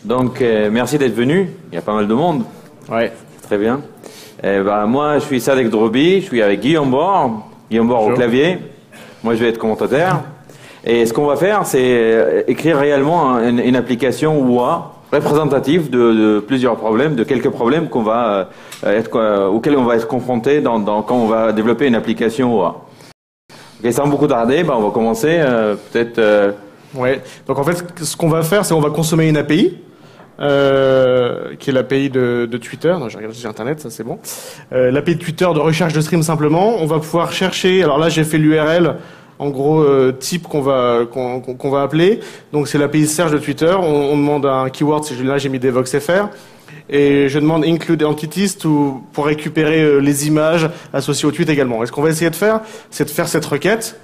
Donc, merci d'être venu. Il y a pas mal de monde. Ouais. Très bien. Moi, je suis Sadek Drobi. Je suis avec Guillaume Bord. Guillaume Bord au clavier. Moi, je vais être commentateur. Et ce qu'on va faire, c'est écrire réellement une application OA représentative de plusieurs problèmes, de quelques problèmes auxquels on va être confronté quand on va développer une application OA. Okay, sans beaucoup tarder, on va commencer peut-être... Ouais. Donc en fait, ce qu'on va faire, c'est qu'on va consommer une API, qui est l'API de Twitter. Non, j'ai regardé sur Internet, ça c'est bon. L'API de Twitter de recherche de stream simplement. On va pouvoir chercher. Alors là, j'ai fait l'URL. En gros, type qu'on va appeler. Donc c'est l'API search de Twitter. On demande un keyword. Là, j'ai mis devoxfr. Et je demande include entities pour récupérer les images associées au tweet également. Et ce qu'on va essayer de faire, c'est de faire cette requête,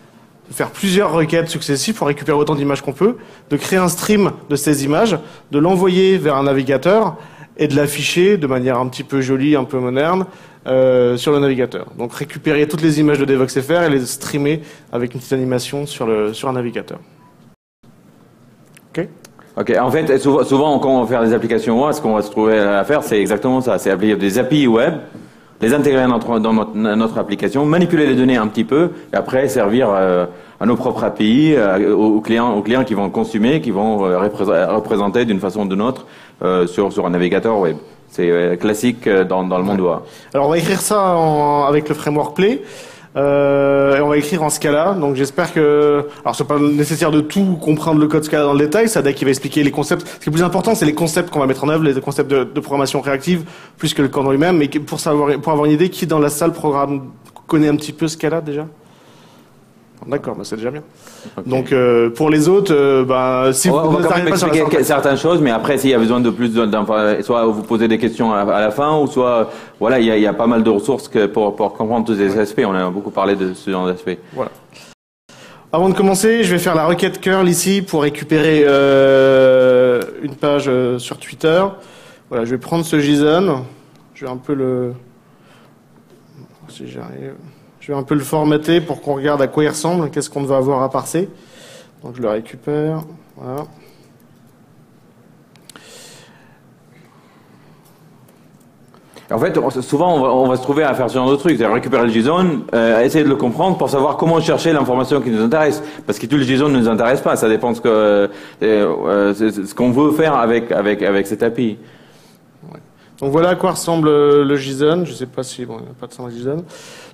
de faire plusieurs requêtes successives pour récupérer autant d'images qu'on peut, de créer un stream de ces images, de l'envoyer vers un navigateur et de l'afficher de manière un petit peu jolie, un peu moderne, sur le navigateur. Donc récupérer toutes les images de devoxfr et les streamer avec une petite animation sur un navigateur. Ok. Ok. En fait, souvent quand on va faire des applications web, ce qu'on va se trouver à faire, c'est exactement ça. C'est appliquer des API web, les intégrer dans notre application, manipuler les données un petit peu, et après servir à nos propres API, aux clients qui vont consommer, qui vont représenter d'une façon ou d'une autre sur un navigateur web. C'est classique dans le monde OA. Alors on va écrire ça avec le framework Play. Et on va écrire en Scala. Donc j'espère que... Alors c'est pas nécessaire de tout comprendre le code Scala dans le détail. Sadek qui va expliquer les concepts. Ce qui est plus important, c'est les concepts qu'on va mettre en œuvre, les concepts de programmation réactive, plus que le code en lui-même. Mais pour avoir une idée, qui dans la salle connaît un petit peu Scala déjà? D'accord, c'est déjà bien. Okay. Donc pour les autres, si on va quand même expliquer certaines choses, mais après s'il y a besoin de plus soit vous posez des questions à la fin, ou soit voilà, il y a pas mal de ressources pour comprendre tous ces aspects. On a beaucoup parlé de ce genre d'aspects. Voilà. Avant de commencer, je vais faire la requête curl ici pour récupérer une page sur Twitter. Voilà, je vais prendre ce JSON. Je vais un peu si j'arrive. Je vais un peu le formater pour qu'on regarde à quoi il ressemble, qu'est-ce qu'on va avoir à parser. Donc je le récupère, voilà. En fait, souvent on va se trouver à faire ce genre de truc, c'est récupérer le JSON, essayer de le comprendre pour savoir comment chercher l'information qui nous intéresse. Parce que tout le JSON ne nous intéresse pas, ça dépend ce qu'on veut faire avec cette API. Donc voilà à quoi ressemble le JSON. Je ne sais pas si... Bon, il n'y a pas de son JSON.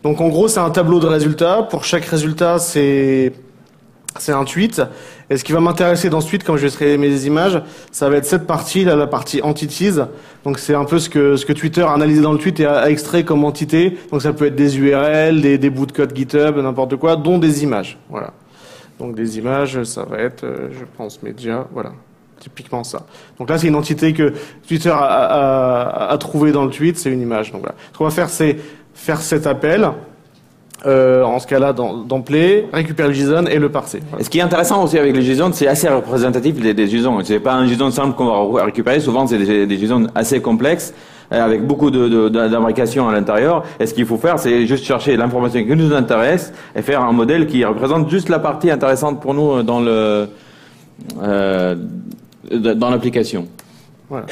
Donc en gros, c'est un tableau de résultats. Pour chaque résultat, c'est un tweet. Et ce qui va m'intéresser dans ce tweet, quand je vais créer mes images, ça va être cette partie, là, la partie entities. Donc c'est un peu ce que Twitter a analysé dans le tweet et a extrait comme entité. Donc ça peut être des URL, des bouts de code GitHub, n'importe quoi, dont des images. Voilà. Donc des images, ça va être, je pense, média, voilà. Typiquement ça. Donc là, c'est une entité que Twitter a trouvée dans le tweet, c'est une image. Donc voilà. Ce qu'on va faire, c'est faire cet appel, en ce cas-là, dans Play, récupérer le JSON et le parser. Voilà. Et ce qui est intéressant aussi avec les JSON, c'est assez représentatif des JSON. C'est pas un JSON simple qu'on va récupérer. Souvent, c'est des JSON assez complexes, avec beaucoup d'imbrications à l'intérieur. Et ce qu'il faut faire, c'est juste chercher l'information qui nous intéresse et faire un modèle qui représente juste la partie intéressante pour nous dans l'application. Voilà.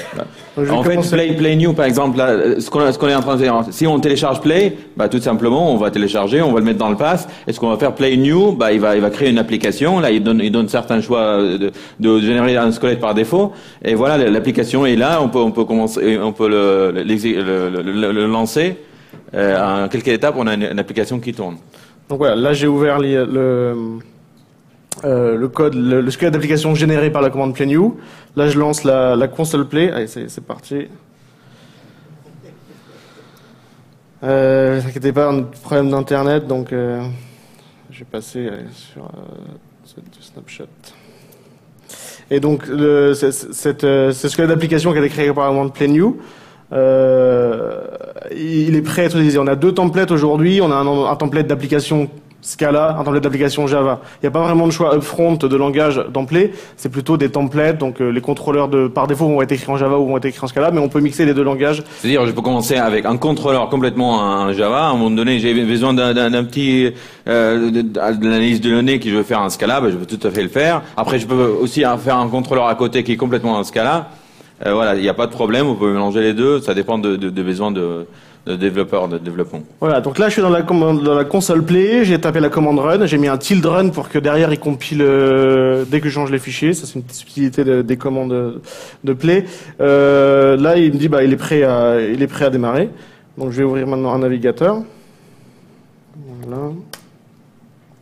En fait, Play New, par exemple, là, ce qu'on est en train de faire, si on télécharge Play, tout simplement, on va télécharger, on va le mettre dans le pass. Et ce qu'on va faire, Play New, il va créer une application. Là, il donne certains choix de générer un squelette par défaut. Et voilà, l'application est là. On peut commencer, on peut le lancer. En quelques étapes, on a une application qui tourne. Donc voilà, là, j'ai ouvert le code, le squelette d'application généré par la commande Play New. Là, je lance la console Play. Allez, c'est parti. Ne vous inquiétez pas, un problème d'internet, donc je vais passer sur ce snapshot. Et donc, ce squelette d'application qui a été créé par la commande Play New, il est prêt à être utilisé. On a deux templates aujourd'hui. On a un template d'application Scala, un template d'application Java. Il n'y a pas vraiment de choix upfront de langage dans Play, c'est plutôt des templates, donc les contrôleurs par défaut vont être écrits en Java ou vont être écrits en Scala, mais on peut mixer les deux langages. C'est-à-dire, je peux commencer avec un contrôleur complètement en Java, à un moment donné, j'ai besoin d'un petit d'analyse de données que je veux faire en Scala, je peux tout à fait le faire. Après, je peux aussi faire un contrôleur à côté qui est complètement en Scala. Voilà, il n'y a pas de problème, vous pouvez mélanger les deux, ça dépend des besoins de développeurs, de développement. Voilà, donc là je suis dans la console Play, j'ai tapé la commande run, j'ai mis un tilde run pour que derrière il compile dès que je change les fichiers, ça c'est une petite subtilité des commandes de Play. Là il me dit il est prêt à démarrer, donc je vais ouvrir maintenant un navigateur. Voilà.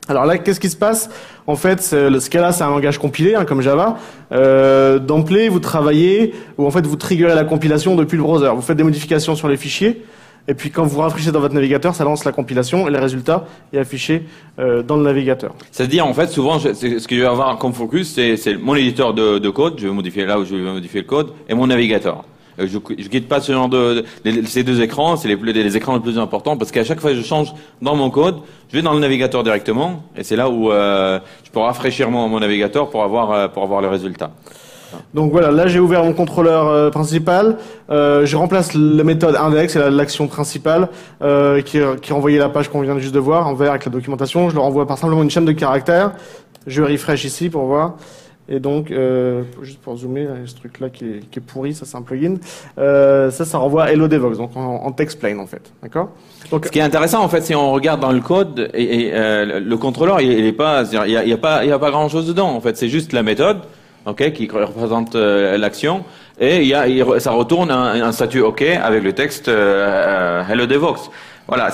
Alors là, qu'est-ce qui se passe? En fait, le Scala, c'est un langage compilé, comme Java. Dans Play, vous travaillez, ou en fait, vous triggerez la compilation depuis le browser. Vous faites des modifications sur les fichiers, et puis quand vous rafraîchissez dans votre navigateur, ça lance la compilation, et le résultat est affiché dans le navigateur. C'est-à-dire, en fait, souvent, ce que je vais avoir comme focus, c'est mon éditeur de code, je vais modifier là où je vais modifier le code, et mon navigateur. Je quitte pas ce genre ces deux écrans, c'est les écrans les plus importants parce qu'à chaque fois que je change dans mon code, je vais dans le navigateur directement et c'est là où je peux rafraîchir mon navigateur pour avoir le résultat. Donc voilà, là j'ai ouvert mon contrôleur principal, je remplace la méthode index, c'est l'action principale qui renvoyait la page qu'on vient juste de voir en vert avec la documentation. Je le renvoie par simplement une chaîne de caractères. Je refresh ici pour voir. Et donc, juste pour zoomer, il y a ce truc-là qui est pourri, ça c'est un plugin. Ça renvoie Hello Devox, donc en text plain en fait, d'accord. Donc, ce qui est intéressant en fait, si on regarde dans le code, le contrôleur, il est pas, il y a pas grand-chose dedans en fait, c'est juste la méthode, ok, qui représente l'action, et ça retourne un statut ok avec le texte Hello Devox. Voilà,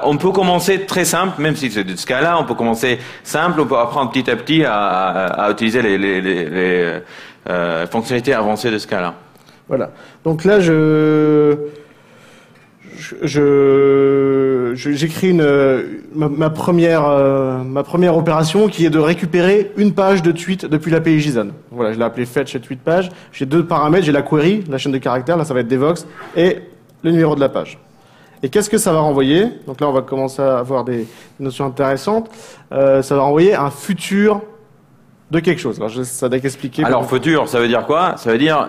on peut commencer très simple, même si c'est du Scala, on peut commencer simple, on peut apprendre petit à petit à utiliser les fonctionnalités avancées de Scala. Voilà. Donc là, j'écris ma première opération qui est de récupérer une page de tweet depuis l'API JSON. Voilà, je l'ai appelé fetch tweet page. J'ai deux paramètres, j'ai la query, la chaîne de caractères, là ça va être Devox, et le numéro de la page. Et qu'est-ce que ça va renvoyer? Donc là, on va commencer à avoir des notions intéressantes. Ça va renvoyer un futur de quelque chose. Alors, ça doit expliquer. Alors, futur, ça veut dire quoi? Ça veut dire,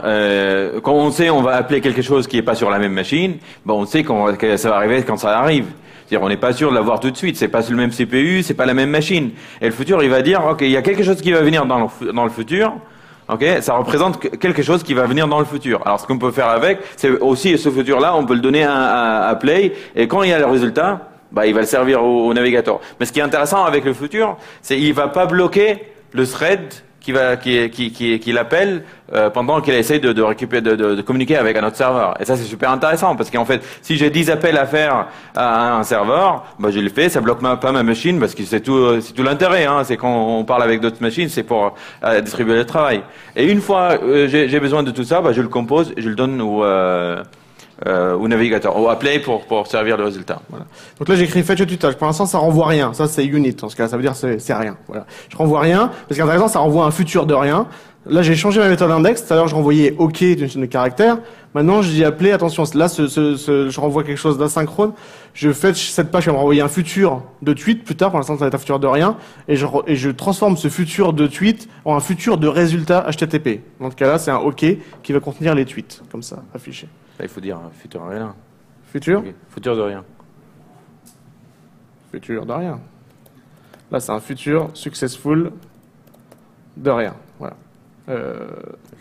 quand on sait on va appeler quelque chose qui n'est pas sur la même machine, on sait que ça va arriver quand ça arrive. C'est-à-dire, on n'est pas sûr de l'avoir tout de suite. C'est pas sur le même CPU, c'est pas la même machine. Et le futur, il va dire, ok, il y a quelque chose qui va venir dans le futur. Ok, ça représente quelque chose qui va venir dans le futur. Alors, ce qu'on peut faire avec, c'est aussi ce futur-là, on peut le donner à Play, et quand il y a le résultat, il va le servir au navigateur. Mais ce qui est intéressant avec le futur, c'est qu'il va pas bloquer le thread qui l'appelle pendant qu'il essaie de récupérer, de communiquer avec un autre serveur. Et ça, c'est super intéressant parce qu'en fait, si j'ai 10 appels à faire à un serveur, je le fais, ça bloque pas ma machine parce que c'est tout l'intérêt. C'est quand on parle avec d'autres machines, c'est pour distribuer le travail. Et une fois j'ai besoin de tout ça, je le compose et je le donne au navigateur, au Play pour servir le résultat. Voilà. Donc là j'écris fetch tweet. Pour l'instant ça renvoie rien, ça c'est unit, en ce cas ça veut dire c'est rien. Voilà. Je renvoie rien, parce qu'intéressant ça renvoie un futur de rien. Là j'ai changé ma méthode index, tout à l'heure je renvoyais OK d'une chaîne de caractères, maintenant je dis Play, attention, là je renvoie quelque chose d'asynchrone, je fetch cette page qui va me renvoyer un futur de tweet plus tard, pour l'instant ça va être un futur de rien, et je transforme ce futur de tweet en un futur de résultat HTTP. Dans ce cas là c'est un OK qui va contenir les tweets, comme ça, affichés. Là, il faut dire futur de rien. Futur okay. Futur de rien. Futur de rien. Là, c'est un futur successful de rien. Voilà. Il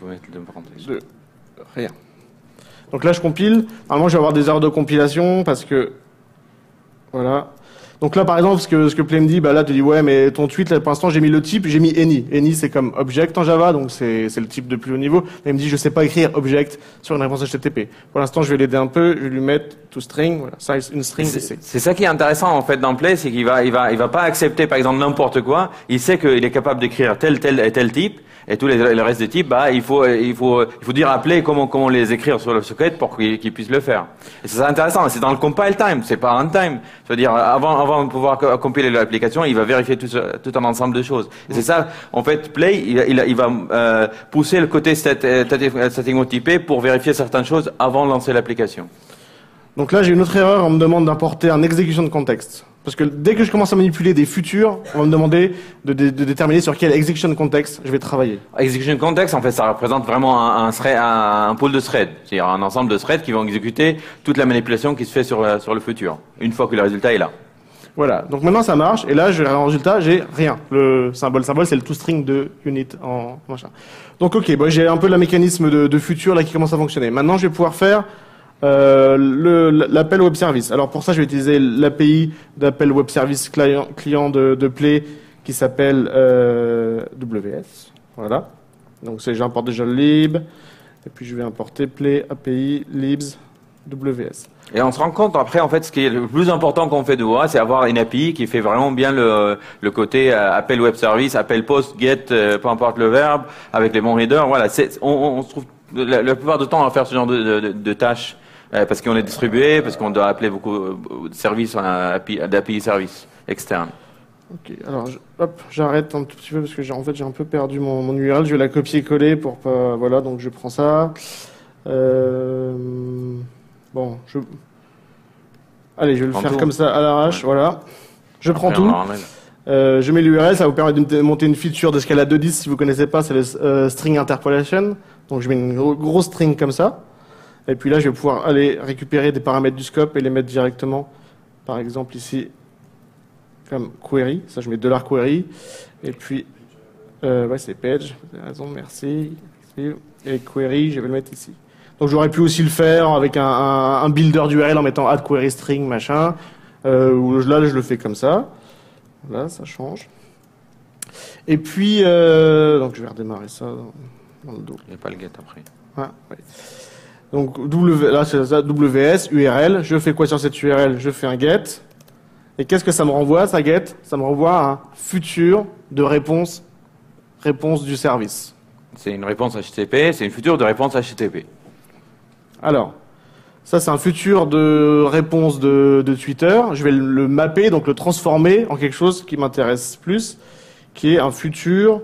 faut mettre deux parenthèses. De rien. Donc là, je compile. Normalement, je vais avoir des erreurs de compilation parce que... Voilà. Donc là, par exemple, ce que Play me dit, là, tu dis, ouais, mais ton tweet, là, pour l'instant, j'ai mis le type, j'ai mis any. Any, c'est comme object en Java, donc c'est le type de plus haut niveau. Là, il me dit, je sais pas écrire object sur une réponse HTTP. Pour l'instant, je vais l'aider un peu, je vais lui mettre toString, voilà, ça, une string, c'est ça qui est intéressant, en fait, dans Play, c'est qu'il va pas accepter, par exemple, n'importe quoi. Il sait qu'il est capable d'écrire tel et tel type. Et tous le reste des types, il faut dire à Play comment les écrire sur le socket pour qu'ils puissent le faire. Et c'est intéressant, c'est dans le compile time, c'est pas runtime. C'est-à-dire, avant de pouvoir compiler l'application, il va vérifier tout un ensemble de choses. Et c'est ça, en fait, Play, il va pousser le côté statement typé pour vérifier certaines choses avant de lancer l'application. Donc là, j'ai une autre erreur, on me demande d'importer un execution de context. Parce que dès que je commence à manipuler des futurs, on va me demander de déterminer sur quel execution context je vais travailler. Execution context, en fait, ça représente vraiment un pool de threads. C'est-à-dire un ensemble de threads qui vont exécuter toute la manipulation qui se fait sur le futur, une fois que le résultat est là. Voilà, donc maintenant ça marche, et là, en résultat, j'ai rien. Le symbole, c'est le toString de unit en machin. Donc ok, bon, j'ai un peu le mécanisme de futur là qui commence à fonctionner. Maintenant, je vais pouvoir faire l'appel web service. Alors pour ça, je vais utiliser l'API d'appel web service client de Play qui s'appelle WS. Voilà. Donc j'importe déjà le lib, et puis je vais importer Play API libs WS. Et on se rend compte après, en fait, ce qui est le plus important qu'on fait de OA, c'est avoir une API qui fait vraiment bien le côté appel web service, appel post, get, peu importe le verbe, avec les bons readers. Voilà, on se trouve la plupart du temps à faire ce genre de tâches parce qu'on est distribué, parce qu'on doit appeler beaucoup de services d'API service externe. Ok, alors j'arrête un tout petit peu parce que en fait j'ai un peu perdu mon URL. Je vais la copier-coller pour pas. Voilà, donc je prends ça. Bon, allez, je vais le faire comme ça à l'arrache, voilà. Je prends tout. Je mets l'URL, ça va vous permettre de monter une feature de Scala 2.10 si vous connaissez pas, c'est le string interpolation. Donc je mets une grosse string comme ça. Et puis là, je vais pouvoir aller récupérer des paramètres du scope et les mettre directement, par exemple ici, comme query. Ça, je mets $query. Et puis, ouais, c'est page, vous avez raison, merci. Et query, je vais le mettre ici. Donc j'aurais pu aussi le faire avec un builder d'URL en mettant add query string machin. Là, je le fais comme ça. Là, ça change. Et puis, donc je vais redémarrer ça dans le dos. Il n'y a pas le get après. Ah, ouais. Donc là, c'est ça, WS, URL. Je fais quoi sur cette URL? Je fais un get. Et qu'est-ce que ça me renvoie, ça get? Ça me renvoie un futur de réponse du service. C'est une réponse HTTP, c'est une future de réponse HTTP. Alors, ça c'est un futur de réponse de Twitter. Je vais le mapper, donc le transformer en quelque chose qui m'intéresse plus, qui est un futur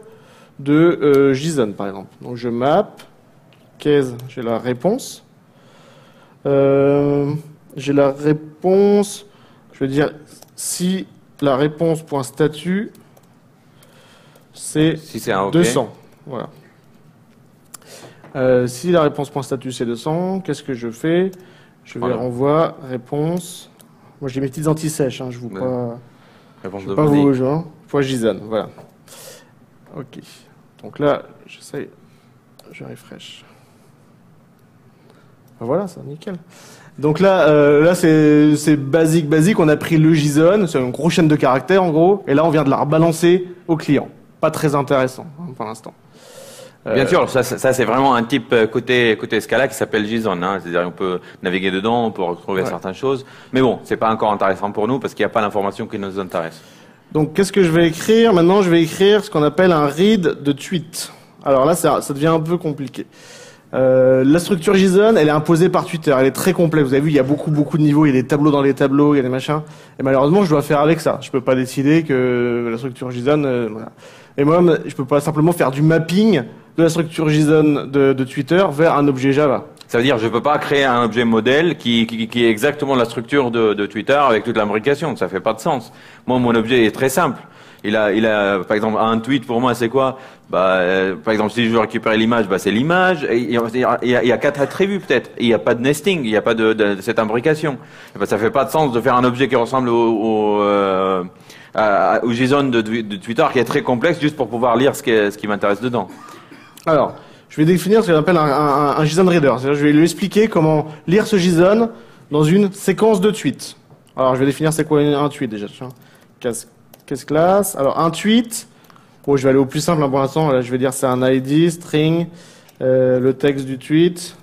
de JSON par exemple. Donc je map, case, j'ai la réponse. J'ai la réponse, je veux dire, si la réponse.statut c'est si un OK. 200. Voilà. Si la réponse.statut c'est 200, qu'est-ce que je fais? Je vais renvoie réponse. Moi j'ai mes petites anti-sèches, hein, je vous pas. Réponse de pas vous genre. Fois JSON, voilà. Ok. Donc là, j'essaye. Je refresh. Ben voilà, ça, nickel. Donc là c'est basique. On a pris le JSON, c'est une grosse chaîne de caractères en gros, et là on vient de la rebalancer au client. Pas très intéressant hein, pour l'instant. Bien sûr, ça c'est vraiment un type côté Scala qui s'appelle JSON. Hein, c'est-à-dire on peut naviguer dedans, on peut retrouver certaines choses. Mais bon, c'est pas encore intéressant pour nous parce qu'il n'y a pas l'information qui nous intéresse. Donc qu'est-ce que je vais écrire? Maintenant je vais écrire ce qu'on appelle un read de tweet. Alors là ça devient un peu compliqué. La structure JSON, elle est imposée par Twitter. Elle est très complexe. Vous avez vu, il y a beaucoup de niveaux. Il y a des tableaux dans les tableaux, il y a des machins. Et malheureusement, je dois faire avec ça. Je peux pas décider que la structure JSON. Voilà. Et moi, je peux pas simplement faire du mapping de la structure JSON de Twitter vers un objet Java. Ça veut dire, je peux pas créer un objet modèle qui est exactement la structure de Twitter avec toute l'imbrication. Ça fait pas de sens. Moi, mon objet est très simple. Il a, par exemple, un tweet pour moi, c'est quoi? Par exemple, si je veux récupérer l'image, c'est l'image. Il y a 4 attributs peut-être. Il n'y a pas de nesting, il n'y a pas de cette imbrication. Ça fait pas de sens de faire un objet qui ressemble au JSON de Twitter, qui est très complexe, juste pour pouvoir lire ce qui m'intéresse dedans. Alors, je vais définir ce qu'on appelle un JSON reader. C'est-à-dire, je vais lui expliquer comment lire ce JSON dans une séquence de tweets. Alors, je vais définir c'est quoi un tweet déjà. Case class. Alors, un tweet. Bon, je vais aller au plus simple hein, pour l'instant. Là, je vais dire c'est un ID, string, le texte du tweet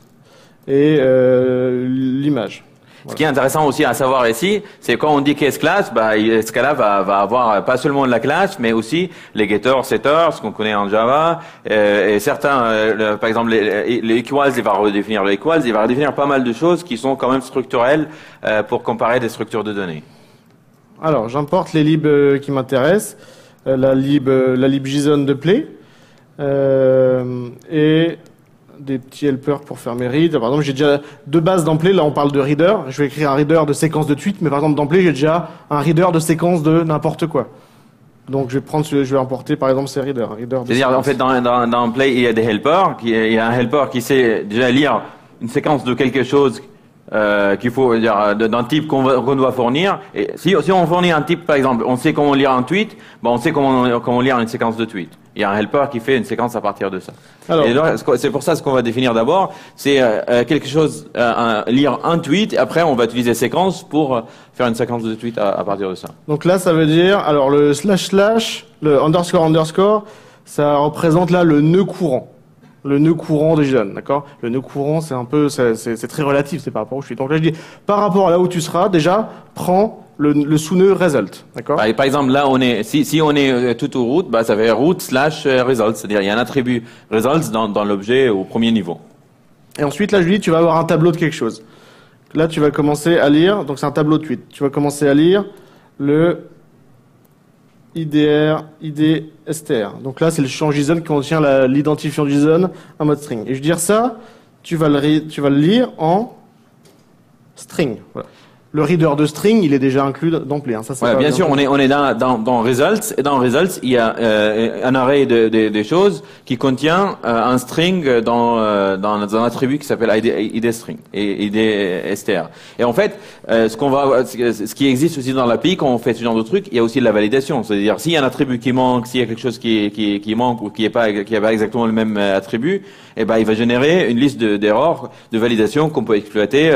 et l'image. Voilà. Ce qui est intéressant aussi à savoir ici, c'est quand on dit case class, Scala va avoir pas seulement la classe, mais aussi les getters, setters, ce qu'on connaît en Java, et certains, par exemple les equals, il va redéfinir les equals, il va redéfinir pas mal de choses qui sont quand même structurelles pour comparer des structures de données. Alors, j'importe les libs qui m'intéressent, la lib JSON de Play, et des petits helpers pour faire mes reads. Par exemple, j'ai déjà deux bases dans Play. Là, on parle de reader. Je vais écrire un reader de séquence de tweets, mais par exemple, dans Play, j'ai déjà un reader de séquence de n'importe quoi. Donc, je vais importer, par exemple, ces readers. C'est-à-dire, en fait, dans Play, il y a des helpers. Il y a un helper qui sait déjà lire une séquence de quelque chose qu'il faut dire d'un type qu'on doit fournir. Et si on fournit un type, par exemple, on sait comment lire un tweet, on sait comment lire une séquence de tweets. Il y a un helper qui fait une séquence à partir de ça. Alors, et c'est pour ça ce qu'on va définir d'abord, c'est quelque chose, lire un tweet, et après on va utiliser séquence pour faire une séquence de tweets à partir de ça. Donc là, ça veut dire, alors le // le __, ça représente là le nœud courant. Le nœud courant de JSON, d'accord? Le nœud courant, c'est un peu, c'est très relatif, c'est par rapport où je suis. Donc là, je dis, par rapport à là où tu seras, déjà, prends le sous-nœud result, d'accord? Par exemple, là, si on est tout au root, ça fait root/result, c'est-à-dire il y a un attribut results dans l'objet au premier niveau. Et ensuite, là, je lui dis, tu vas avoir un tableau de quelque chose. Là, tu vas commencer à lire, donc c'est un tableau de tweet. Tu vas commencer à lire le IDR, ID, STR. Donc là, c'est le champ JSON qui contient l'identifiant JSON en mode string. Et je veux dire ça, tu vas le lire en string. Voilà. Le reader de string, il est déjà inclus d'emblée. Hein. Ça, ouais, bien sûr, on est dans results, et dans results, il y a un array des choses qui contient un string dans un attribut qui s'appelle ID string et ID str. Et en fait, ce qui existe aussi dans l'API quand on fait ce genre de truc, il y a aussi de la validation. C'est-à-dire s'il y a un attribut qui manque, s'il y a quelque chose qui manque ou qui n'a pas exactement le même attribut, il va générer une liste d'erreurs de validation qu'on peut exploiter,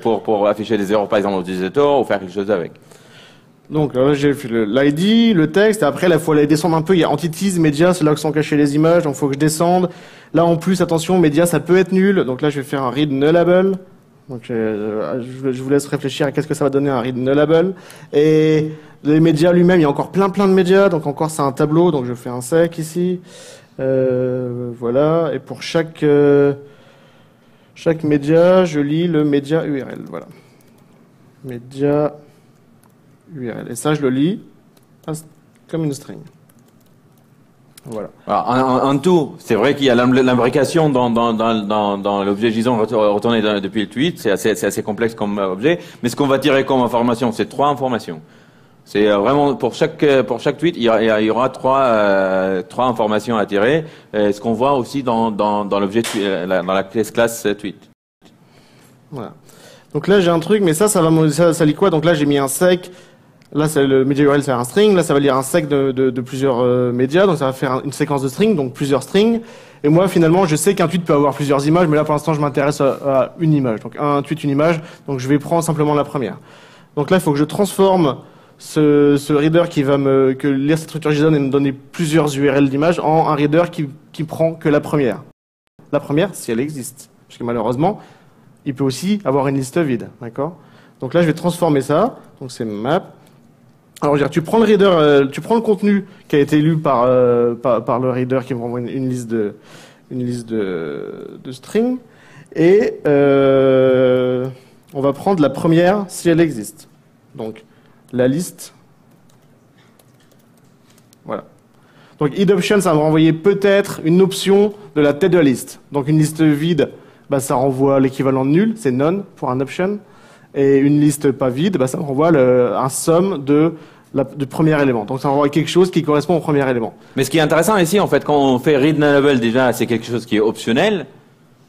pour afficher des erreurs par exemple aux utilisateurs ou faire quelque chose avec. Donc là, j'ai fait l'ID, le texte, et après, il faut aller descendre un peu. Il y a entities, media, c'est là que sont cachées les images, donc il faut que je descende. Là, en plus, attention, media, ça peut être nul. Donc là, je vais faire un read nullable. Donc je vous laisse réfléchir à qu'est-ce que ça va donner un read nullable. Et les médias lui-même, il y a encore plein de médias, donc encore c'est un tableau, donc je fais un sec ici. Voilà, et pour chaque média, je lis le média URL, voilà. Média URL. Et ça, je le lis comme une string. Voilà. Alors, en tout, c'est vrai qu'il y a l'imbrication dans l'objet JSON retourné depuis le tweet. C'est assez complexe comme objet. Mais ce qu'on va tirer comme information, c'est 3 informations. C'est vraiment pour chaque tweet, il y aura trois informations à tirer. Ce qu'on voit aussi dans l'objet, dans la classe tweet. Voilà. Donc là, j'ai un truc, mais ça lit quoi? Donc là, j'ai mis un sec. Là, le média URL, c'est un string. Là, ça va lire un sec de plusieurs médias. Donc ça va faire une séquence de strings, donc plusieurs strings. Et moi, finalement, je sais qu'un tweet peut avoir plusieurs images, mais là, pour l'instant, je m'intéresse à une image. Donc un tweet, une image. Donc je vais prendre simplement la première. Donc là, il faut que je transforme ce reader qui va lire cette structure JSON et me donner plusieurs URL d'images en un reader qui prend que la première. La première, si elle existe. Parce que malheureusement, il peut aussi avoir une liste vide, d'accord? Donc là, je vais transformer ça. Donc c'est map. Alors, je veux dire, tu prends le reader, tu prends le contenu qui a été lu par le reader qui me renvoie une liste de string, et on va prendre la première si elle existe. Donc la liste. Voilà. Donc idOption, ça va me renvoyer peut-être une option de la tête de la liste. Donc une liste vide, ça renvoie l'équivalent de nul, c'est none pour un option. Et une liste pas vide, ça me renvoie un somme du premier élément. Donc ça me renvoie quelque chose qui correspond au premier élément. Mais ce qui est intéressant ici, en fait, quand on fait read nullable, déjà, c'est quelque chose qui est optionnel.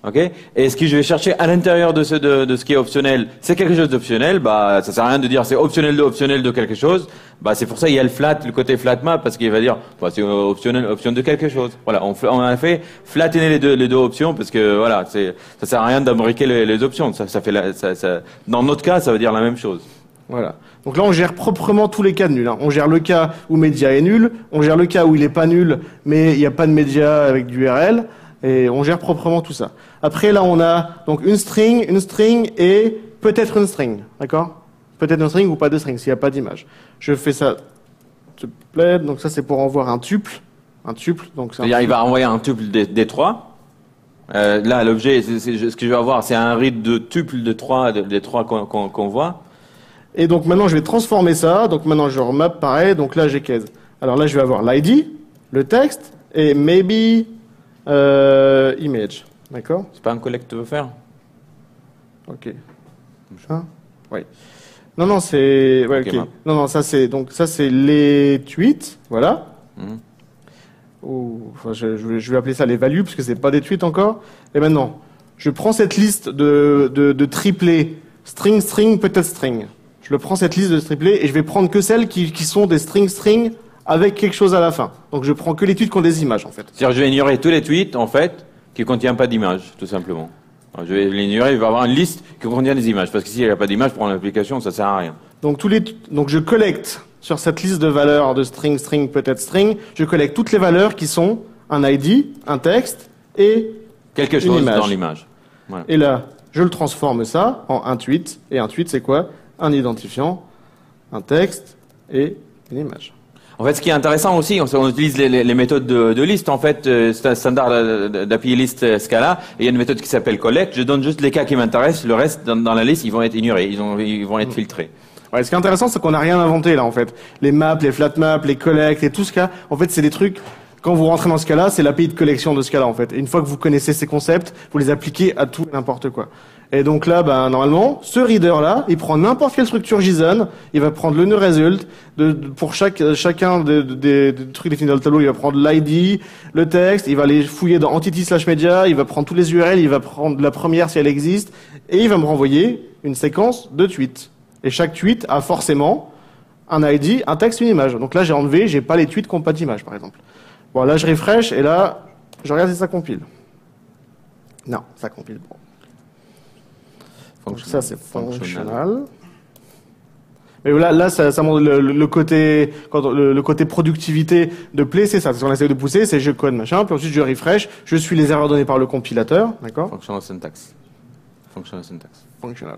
Okay. Et ce que je vais chercher à l'intérieur de ce qui est optionnel, c'est quelque chose d'optionnel. Ça sert à rien de dire c'est optionnel de quelque chose. C'est pour ça il y a le côté flat map, parce qu'il va dire c'est optionnel, option de quelque chose. Voilà, on a fait flatter les deux options, parce que voilà, ça sert à rien d'imbriquer les options. Dans notre cas, ça veut dire la même chose. Voilà. Donc là, on gère proprement tous les cas de nul. Hein. On gère le cas où média est nul, on gère le cas où il est pas nul, mais il n'y a pas de média avec d'URL. Et on gère proprement tout ça. Après, là, on a donc une string et peut-être une string. D'accord? Peut-être une string ou pas de string, s'il n'y a pas d'image. Je fais ça, s'il te plaît. Donc ça, c'est pour envoyer un tuple. Donc il va envoyer un tuple des 3. Là, l'objet, ce que je vais avoir, c'est un read de tuple des 3 qu'on voit. Et donc maintenant, je vais transformer ça. Donc maintenant, je remap pareil. Donc là, j'ai case. Alors là, je vais avoir l'ID, le texte, et maybe image. D'accord? C'est pas un collect que tu veux faire? Ok. Oui. Non, c'est... Ouais, ok. Non, ça c'est les tweets. Voilà. Je vais appeler ça les values, parce que c'est pas des tweets encore. Et maintenant, je prends cette liste de triplés, string, string, peut-être string. Je prends cette liste de triplés et je vais prendre que celles qui sont des string, string avec quelque chose à la fin. Donc je prends que les tweets qui ont des images, en fait. C'est-à-dire je vais ignorer tous les tweets, en fait, qui ne contiennent pas d'image, tout simplement. Alors, je vais l'ignorer, il va avoir une liste qui contient des images. Parce que s'il n'y a pas d'image pour l'application, ça ne sert à rien. Donc je collecte sur cette liste de valeurs de string, string, peut-être string, je collecte toutes les valeurs qui sont un ID, un texte et quelque chose dans l'image. Voilà. Et là, je le transforme ça en un tweet. Et un tweet, c'est quoi? Un identifiant, un texte et une image. En fait, ce qui est intéressant aussi, on utilise les méthodes de liste. En fait, c'est un standard d'API list Scala. Et il y a une méthode qui s'appelle collect. Je donne juste les cas qui m'intéressent. Le reste, dans la liste, ils vont être ignorés. Ils vont être filtrés. Ouais, ce qui est intéressant, c'est qu'on n'a rien inventé là, en fait. Les maps, les flat maps, les collects et tout ce cas. En fait, c'est des trucs. Quand vous rentrez dans Scala, c'est l'API de collection de Scala, en fait. Et une fois que vous connaissez ces concepts, vous les appliquez à tout et n'importe quoi. Et donc là, normalement, ce reader-là, il prend n'importe quelle structure JSON, il va prendre le nœud result, pour chacun des trucs définis dans le tableau, il va prendre l'ID, le texte, il va les fouiller dans entity/media, il va prendre tous les URL, il va prendre la première si elle existe, et il va me renvoyer une séquence de tweets. Et chaque tweet a forcément un ID, un texte, une image. Donc là, j'ai pas les tweets qui n'ont pas d'image, par exemple. Bon, là, je refresh, et là, je regarde si ça compile. Non, ça compile pas. Donc ça, c'est fonctionnal. Mais là, ça montre le côté, le côté productivité de Play, c'est ça. C'est ce qu'on essaie de pousser, c'est je code, machin, puis ensuite je refresh, je suis les erreurs données par le compilateur, d'accord? Functional syntax. Functional syntax. Functional.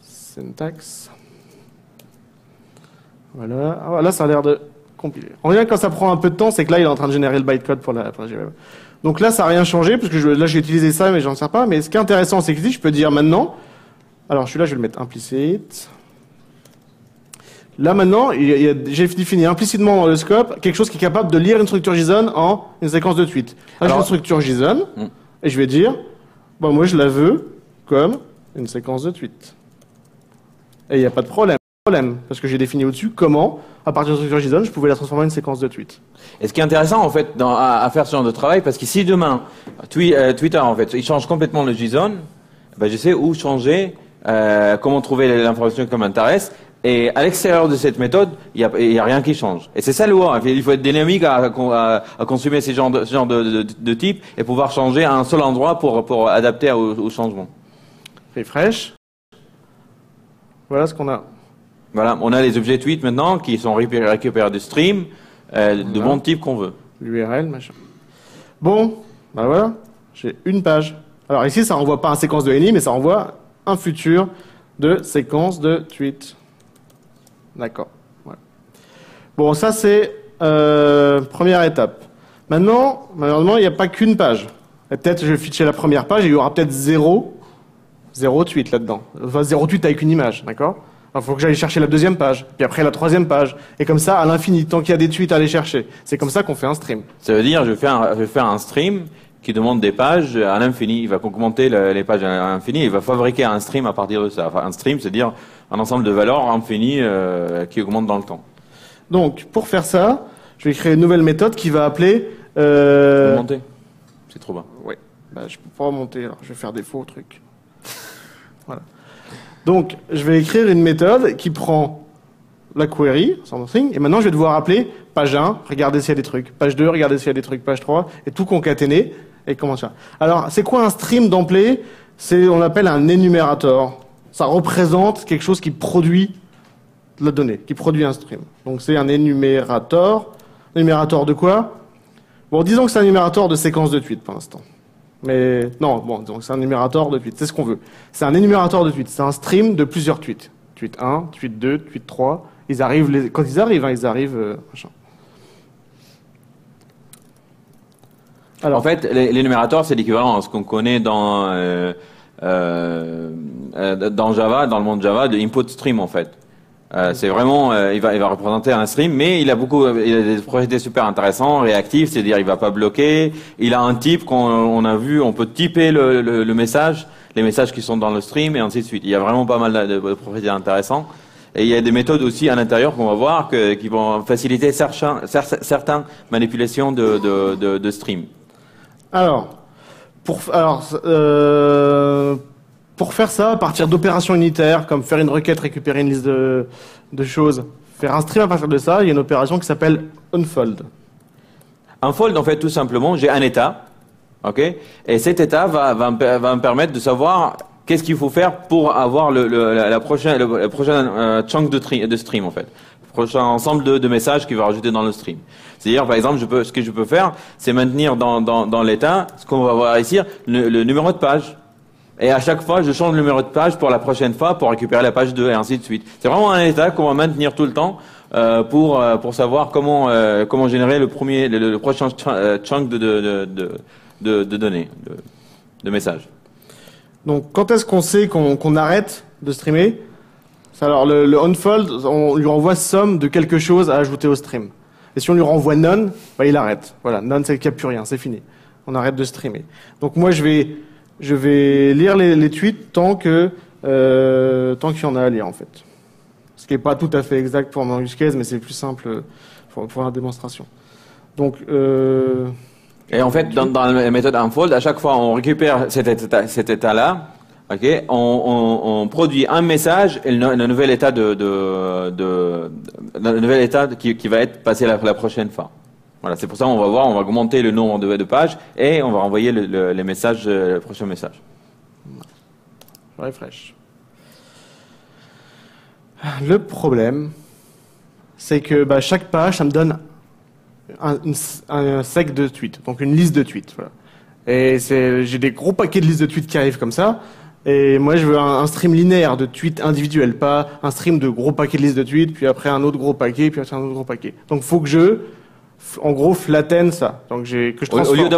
Syntax. Voilà. Ah, là, ça a l'air de compiler. En rien, quand ça prend un peu de temps, c'est que là, il est en train de générer le bytecode pour la JWeb. Donc là, ça n'a rien changé, parce que là, j'ai utilisé ça, mais j'en sais pas. Mais ce qui est intéressant, c'est que ici, je peux dire maintenant, alors celui-là, je vais le mettre implicite. Là, maintenant, j'ai défini implicitement dans le scope quelque chose qui est capable de lire une structure JSON en une séquence de tweets. Là, j'ai une structure JSON, et je vais dire, bon, moi, je la veux comme une séquence de tweets. Et il n'y a pas de problème, parce que j'ai défini au-dessus comment, à partir de structure JSON, je pouvais la transformer en une séquence de tweets. Et ce qui est intéressant, en fait, à faire ce genre de travail, parce que si demain, Twitter, en fait, il change complètement le JSON, ben, je sais où changer, comment trouver l'information qui m'intéresse, et à l'extérieur de cette méthode, il y a rien qui change. Et c'est ça le WAR. Il faut être dynamique à consommer ce genre de type, et pouvoir changer à un seul endroit pour adapter au changement. Refresh. Voilà ce qu'on a. Voilà, on a les objets tweets maintenant qui sont récupérés du stream, de bon type qu'on veut. L'URL, machin. Bon, ben voilà, j'ai une page. Alors ici, ça renvoie pas une séquence de any, mais ça renvoie un futur de séquence de tweets. D'accord. Ouais. Bon, ça c'est première étape. Maintenant, malheureusement, il n'y a pas qu'une page. Peut-être je vais ficher la première page et il y aura peut-être zéro tweet là-dedans. Enfin, 0 tweet avec une image, d'accord? Il faut que j'aille chercher la deuxième page, puis après la troisième page, et comme ça à l'infini, tant qu'il y a des tweets à aller chercher. C'est comme ça qu'on fait un stream. Ça veut dire, je vais faire un stream qui demande des pages à l'infini. Il va augmenter les pages à l'infini, il va fabriquer un stream à partir de ça. Enfin, un stream, c'est-à-dire un ensemble de valeurs infinies qui augmentent dans le temps. Donc, pour faire ça, je vais créer une nouvelle méthode qui va appeler... Monter. C'est trop bas. Oui. Bah, je peux pas remonter, alors je vais faire des faux trucs. Voilà. Donc, je vais écrire une méthode qui prend la query, sans string, et maintenant je vais devoir appeler page 1, regarder s'il y a des trucs, page 2, regarder s'il y a des trucs, page 3, et tout concaténer, et comment ça. Alors, c'est quoi un stream d'emplay? On appelle un énumérateur. Ça représente quelque chose qui produit la donnée, qui produit un stream. Donc, c'est un énumérateur. Énumérateur de quoi? Bon, disons que c'est un énumérateur de séquences de tweets, pour l'instant. Mais non, bon, donc c'est un énumérateur de tweets, c'est ce qu'on veut. C'est un énumérateur de tweets, c'est un stream de plusieurs tweets. Tweet 1, tweet 2, tweet 3. Ils arrivent, quand ils arrivent, machin. Alors, en fait, l'énumérateur, c'est l'équivalent à ce qu'on connaît dans Java, dans le monde Java, de input stream, en fait. C'est vraiment, il va représenter un stream, mais il a des propriétés super intéressantes, réactives, c'est-à-dire il va pas bloquer. Il a un type qu'on a vu, on peut typer le message, les messages qui sont dans le stream et ainsi de suite. Il y a vraiment pas mal de propriétés intéressantes. Et il y a des méthodes aussi à l'intérieur qu'on va voir qui vont faciliter certaines manipulations de stream. Alors, pour faire ça, à partir d'opérations unitaires, comme faire une requête, récupérer une liste de choses, faire un stream à partir de ça, il y a une opération qui s'appelle unfold. Unfold, en fait, tout simplement, j'ai un état, ok, et cet état va me permettre de savoir qu'est-ce qu'il faut faire pour avoir le prochain chunk de stream, en fait. Le prochain ensemble de messages qu'il va rajouter dans le stream. C'est-à-dire, par exemple, ce que je peux faire, c'est maintenir dans l'état, ce qu'on va voir ici, le numéro de page. Et à chaque fois, je change le numéro de page pour la prochaine fois pour récupérer la page 2 et ainsi de suite. C'est vraiment un état qu'on va maintenir tout le temps pour savoir comment générer le prochain chunk de données, de messages. Donc, quand est-ce qu'on sait qu'on arrête de streamer? Alors, le unfold, on lui renvoie somme de quelque chose à ajouter au stream. Et si on lui renvoie none, bah, il arrête. Voilà, none, c'est qu'il n'y a plus rien, c'est fini. On arrête de streamer. Donc, moi, je vais lire les tweets tant qu'il y en a à lire, en fait. Ce qui n'est pas tout à fait exact pour mon use case, mais c'est plus simple pour la démonstration. Donc, et en fait, dans la méthode unfold, à chaque fois, on récupère cet état-là, ok, on produit un message et le nouvel état qui va être passé la prochaine fois. Voilà, c'est pour ça on va augmenter le nombre de pages et on va renvoyer les messages, le prochain message. Refresh. Le problème, c'est que chaque page, ça me donne un sec de tweets, donc une liste de tweets. Voilà. Et j'ai des gros paquets de listes de tweets qui arrivent comme ça. Et moi, je veux un stream linéaire de tweets individuels, pas un stream de gros paquets de listes de tweets, puis après un autre gros paquet, puis après un autre gros paquet. Donc, faut que en gros, flatten ça. Donc, que je transforme. Au lieu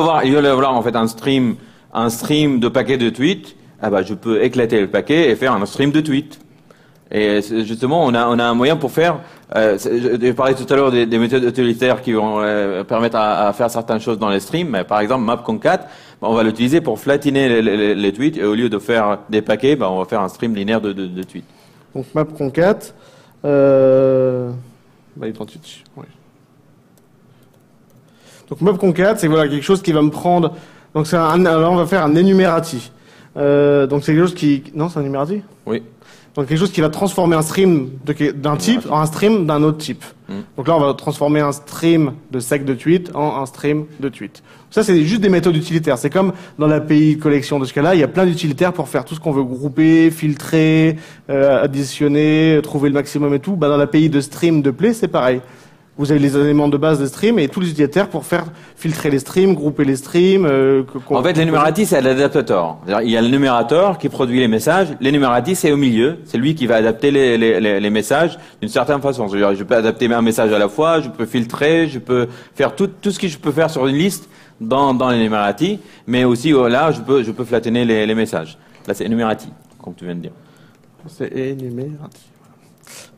d'avoir en fait un stream de paquets de tweets, je peux éclater le paquet et faire un stream de tweets. Et justement, on a un moyen pour faire. J'ai parlé tout à l'heure des méthodes utilitaires qui vont permettre à faire certaines choses dans les streams. Mais par exemple, map-concat, on va l'utiliser pour flatiner les tweets. Et au lieu de faire des paquets, on va faire un stream linéaire de tweets. Donc map-concat, identity. Ouais. Donc map-concat, c'est quelque chose qui va me prendre. Donc alors on va faire un enumerati. Donc c'est quelque chose qui. Non, c'est un enumerati. Oui. Donc quelque chose qui va transformer un stream d'un type en un stream d'un autre type. Donc là, on va transformer un stream de sec de tweets en un stream de tweets. Ça, c'est juste des méthodes utilitaires. C'est comme dans l'API collection de ce cas-là, il y a plein d'utilitaires pour faire tout ce qu'on veut grouper, filtrer, additionner, trouver le maximum et tout. Dans l'API de stream de play, c'est pareil. Vous avez les éléments de base des streams et tous les utilitaires pour faire filtrer les streams, grouper les streams. En fait, l'énumératif, c'est l'adaptateur. Il y a le numérateur qui produit les messages. L'énumératif, c'est au milieu. C'est lui qui va adapter les messages d'une certaine façon. C'est-à-dire, je peux adapter un message à la fois, je peux filtrer, je peux faire tout ce que je peux faire sur une liste dans l'énumératif. Mais aussi, là, je peux flatter les messages. Là, c'est énumératif, comme tu viens de dire. C'est énumératif.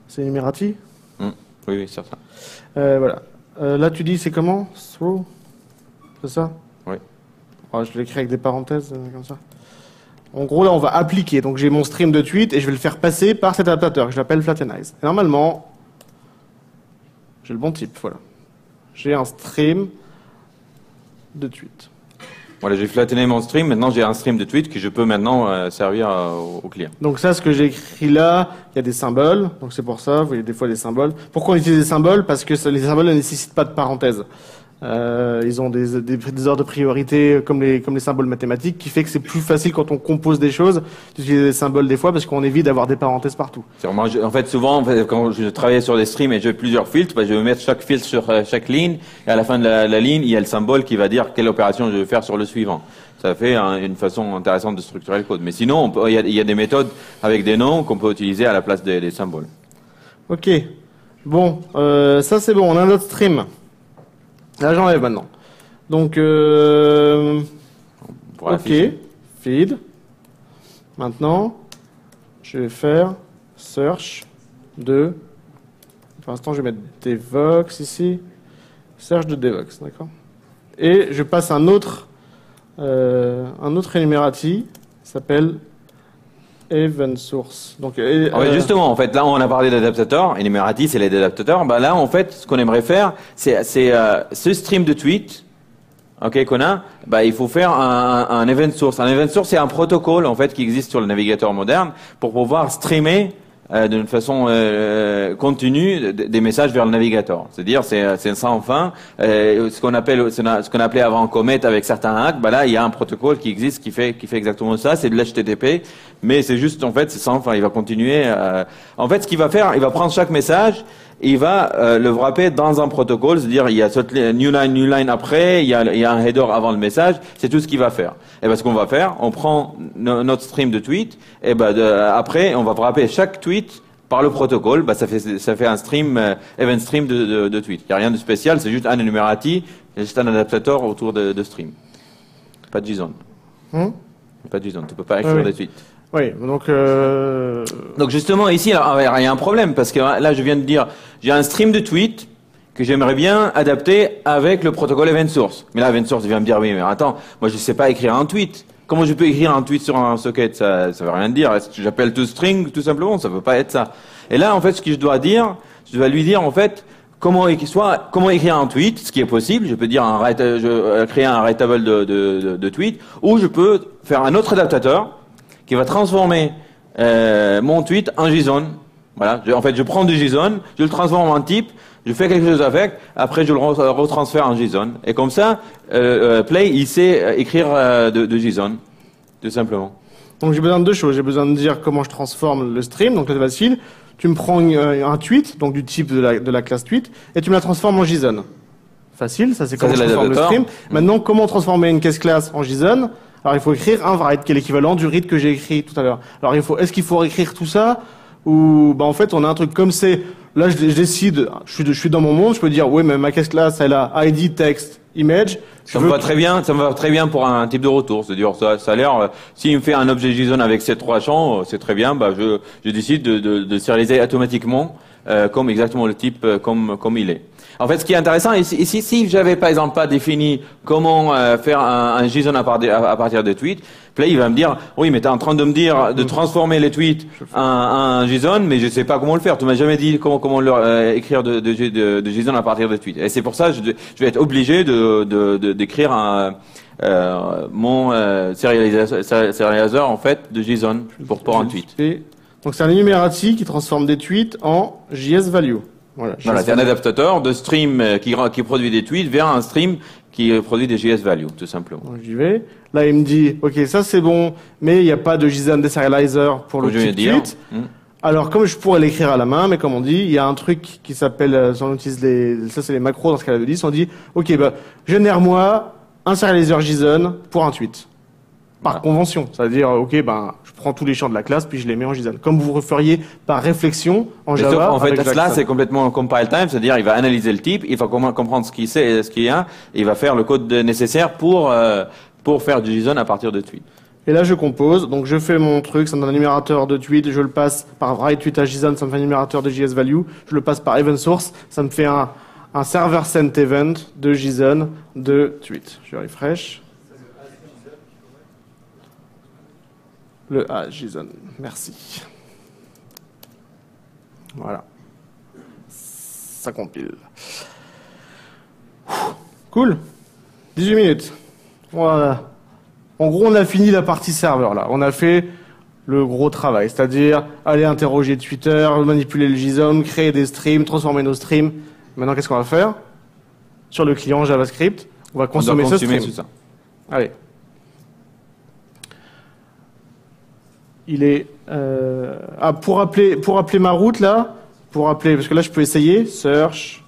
C'est énumératif? Oui, certain. Voilà. Là, tu dis, c'est comment? Throw? C'est ça? Oui. Je l'écris avec des parenthèses, comme ça. En gros, là, on va appliquer. Donc, j'ai mon stream de tweet et je vais le faire passer par cet adaptateur que je l'appelle Flattenize. Et normalement, j'ai le bon type, voilà. J'ai un stream de tweet. Voilà, j'ai flattené mon stream. Maintenant, j'ai un stream de tweet que je peux maintenant servir au client. Donc ça, ce que j'ai écrit là, il y a des symboles. Donc c'est pour ça, vous voyez des fois des symboles. Pourquoi on utilise des symboles? Parce que les symboles ne nécessitent pas de parenthèses. Ils ont des ordres de priorité comme les symboles mathématiques, qui fait que c'est plus facile quand on compose des choses d'utiliser des symboles des fois parce qu'on évite d'avoir des parenthèses partout. Moi, en fait, souvent, quand je travaillais sur des streams et j'ai plusieurs filtres, je vais mettre chaque filtre sur chaque ligne et à la fin de la ligne, il y a le symbole qui va dire quelle opération je vais faire sur le suivant. Ça fait une façon intéressante de structurer le code. Mais sinon, il y a des méthodes avec des noms qu'on peut utiliser à la place des symboles. Ok. Bon, ça c'est bon. On a notre stream. Là, j'enlève maintenant. Donc, ok, feed. Maintenant, je vais faire search de. Pour l'instant, je vais mettre Devox ici. Search de Devox, d'accord. Et je passe un autre enumerati, s'appelle event source. Donc, justement, en fait, là, on a parlé d'adaptateurs. Enumerati, c'est les adaptateurs. Là, en fait, ce qu'on aimerait faire, c'est ce stream de tweet, ok, qu'on a, bah, il faut faire un event source. Un event source, c'est un protocole en fait qui existe sur le navigateur moderne pour pouvoir streamer d'une façon continue des messages vers le navigateur. C'est-à-dire, c'est sans fin. Ce qu'on appelait avant Comet avec certains hacks, bah là, il y a un protocole qui existe qui fait exactement ça. C'est de l'HTTP, mais c'est juste en fait, c'est sans fin. Il va continuer. En fait, ce qu'il va faire, il va prendre chaque message. Il va le wrapper dans un protocole, c'est-à-dire il y a cette new line après, il y a un header avant le message, c'est tout ce qu'il va faire. Et ben ce qu'on va faire, on prend notre stream de tweet, et ben après on va wrapper chaque tweet par le protocole, bah ça fait un stream, event stream de tweet. Il n'y a rien de spécial, c'est juste un enumerati, juste un adaptateur autour de stream. Pas de JSON. Pas de JSON, tu peux pas écrire des tweets. Oui, donc justement ici, il y a un problème parce que là je viens de dire, j'ai un stream de tweets que j'aimerais bien adapter avec le protocole event source. Mais là, event source vient me dire, oui, mais attends, moi je sais pas écrire un tweet. Comment je peux écrire un tweet sur un socket? Ça veut rien dire. Est-ce que j'appelle toString tout simplement? Ça veut pas être ça. Et là, en fait, ce que je dois lui dire en fait comment écrire un tweet, ce qui est possible. Je peux dire créer un writable de tweet, ou je peux faire un autre adaptateur qui va transformer mon tweet en JSON. Voilà. En fait, je prends du JSON, je le transforme en type, je fais quelque chose avec, après je le retransfère en JSON. Et comme ça, Play, il sait écrire de JSON, tout simplement. Donc j'ai besoin de deux choses. J'ai besoin de dire comment je transforme le stream, donc là c'est facile. Tu me prends un tweet, donc du type de la classe tweet, et tu me la transformes en JSON. Facile, ça c'est comment je transforme le stream. Maintenant, comment transformer une caisse classe en JSON? Alors il faut écrire un write qui est l'équivalent du read que j'ai écrit tout à l'heure. Alors est-ce qu'il faut écrire tout ça, ou en fait on a un truc comme c'est là je décide, je suis dans mon monde, je peux dire oui mais ma caisse classe elle a ID text image. Ça me va très bien pour un type de retour. C'est-à-dire ça a l'air s'il me fait un objet JSON avec ces trois champs, c'est très bien. Bah je décide de serialiser automatiquement comme exactement le type comme il est. En fait, ce qui est intéressant, ici, si j'avais par exemple pas défini comment faire un JSON à partir des tweets, Play il va me dire, oui, mais tu es en train de me dire de transformer les tweets en JSON, mais je sais pas comment le faire. Tu m'as jamais dit comment écrire de JSON à partir des tweets. Et c'est pour ça que je vais être obligé d'écrire mon serializer en fait de JSON pour un tweet. Donc c'est un enumerati qui transforme des tweets en JS value. Voilà, c'est un adaptateur de stream qui produit des tweets vers un stream qui produit des JS value, tout simplement. J'y vais. Là, il me dit, OK, ça c'est bon, mais il n'y a pas de JSON deserializer pour le type tweet. Alors, comme je pourrais l'écrire à la main, mais comme on dit, il y a un truc qui s'appelle, on utilise ça c'est les macros dans ce cas-là de 10, on dit, OK, génère-moi un serializer JSON pour un tweet. Par convention. C'est-à-dire, OK, je prends tous les champs de la classe, puis je les mets en JSON. Comme vous referiez par réflexion en Java. En fait, là, c'est complètement compile time, c'est-à-dire, il va analyser le type, il va comprendre ce qu'il sait et ce qu'il y a, et il va faire le code nécessaire pour faire du JSON à partir de tweet. Et là, je compose. Donc, je fais mon truc, ça me donne un numérateur de tweet, je le passe par write tweet à JSON, ça me fait un numérateur de JS value, je le passe par event source, ça me fait un server sent event de JSON de tweet. Je refresh. Le JSON. Merci. Voilà. Ça compile. Cool. 18 minutes. Voilà. En gros, on a fini la partie serveur, là. On a fait le gros travail. C'est-à-dire, aller interroger Twitter, manipuler le JSON, créer des streams, transformer nos streams. Maintenant, qu'est-ce qu'on va faire? Sur le client JavaScript, on va consommer ce stream. Ça. Allez. Il est pour appeler ma route là, parce que là je peux essayer search.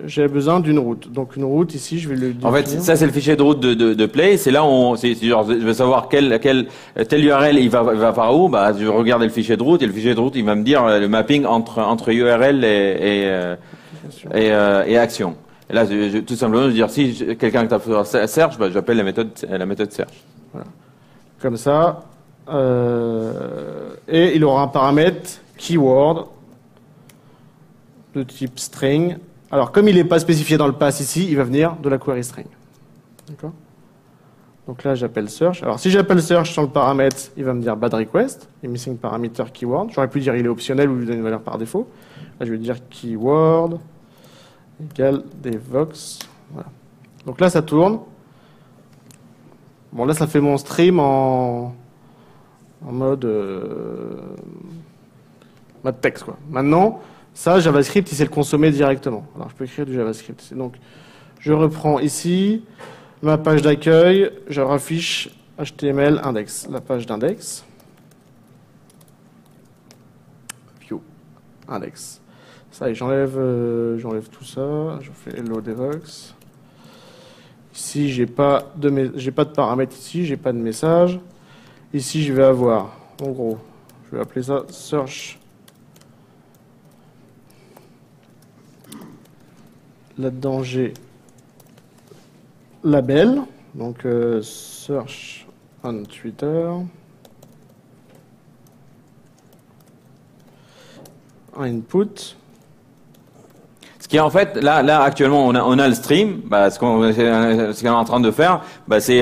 J'ai besoin d'une route. Donc une route ici, je vais le définir. En fait, ça c'est le fichier de route de Play. C'est là genre je veux savoir telle URL il va par où. Bah je vais regarder le fichier de route et le fichier de route il va me dire le mapping entre URL et action. Et là tout simplement je dire si quelqu'un tape search, bah j'appelle la méthode search. Voilà. Comme ça. Et il aura un paramètre keyword de type string. Alors, comme il n'est pas spécifié dans le pass ici, il va venir de la query string. D'accord? Donc là, j'appelle search. Alors, si j'appelle search sans le paramètre, il va me dire bad request, et missing parameter keyword. J'aurais pu dire il est optionnel ou lui donner une valeur par défaut. Là, je vais dire keyword égale devox. Voilà. Donc là, ça tourne. Bon, là, ça fait mon stream en mode mode texte, quoi. Maintenant, ça, JavaScript, il sait le consommer directement. Alors, je peux écrire du JavaScript. Donc, je reprends ici ma page d'accueil, je raffiche HTML index, la page d'index. View, index. Ça y est, j'enlève tout ça, je fais hello devox. Ici, j'ai pas de paramètres ici, j'ai pas de message. Ici, je vais avoir, en gros, je vais appeler ça search. Là-dedans, j'ai label, donc search on Twitter. Input. Ce qui est en fait, là actuellement, on a le stream. Bah, ce qu'on est en train de faire, bah, c'est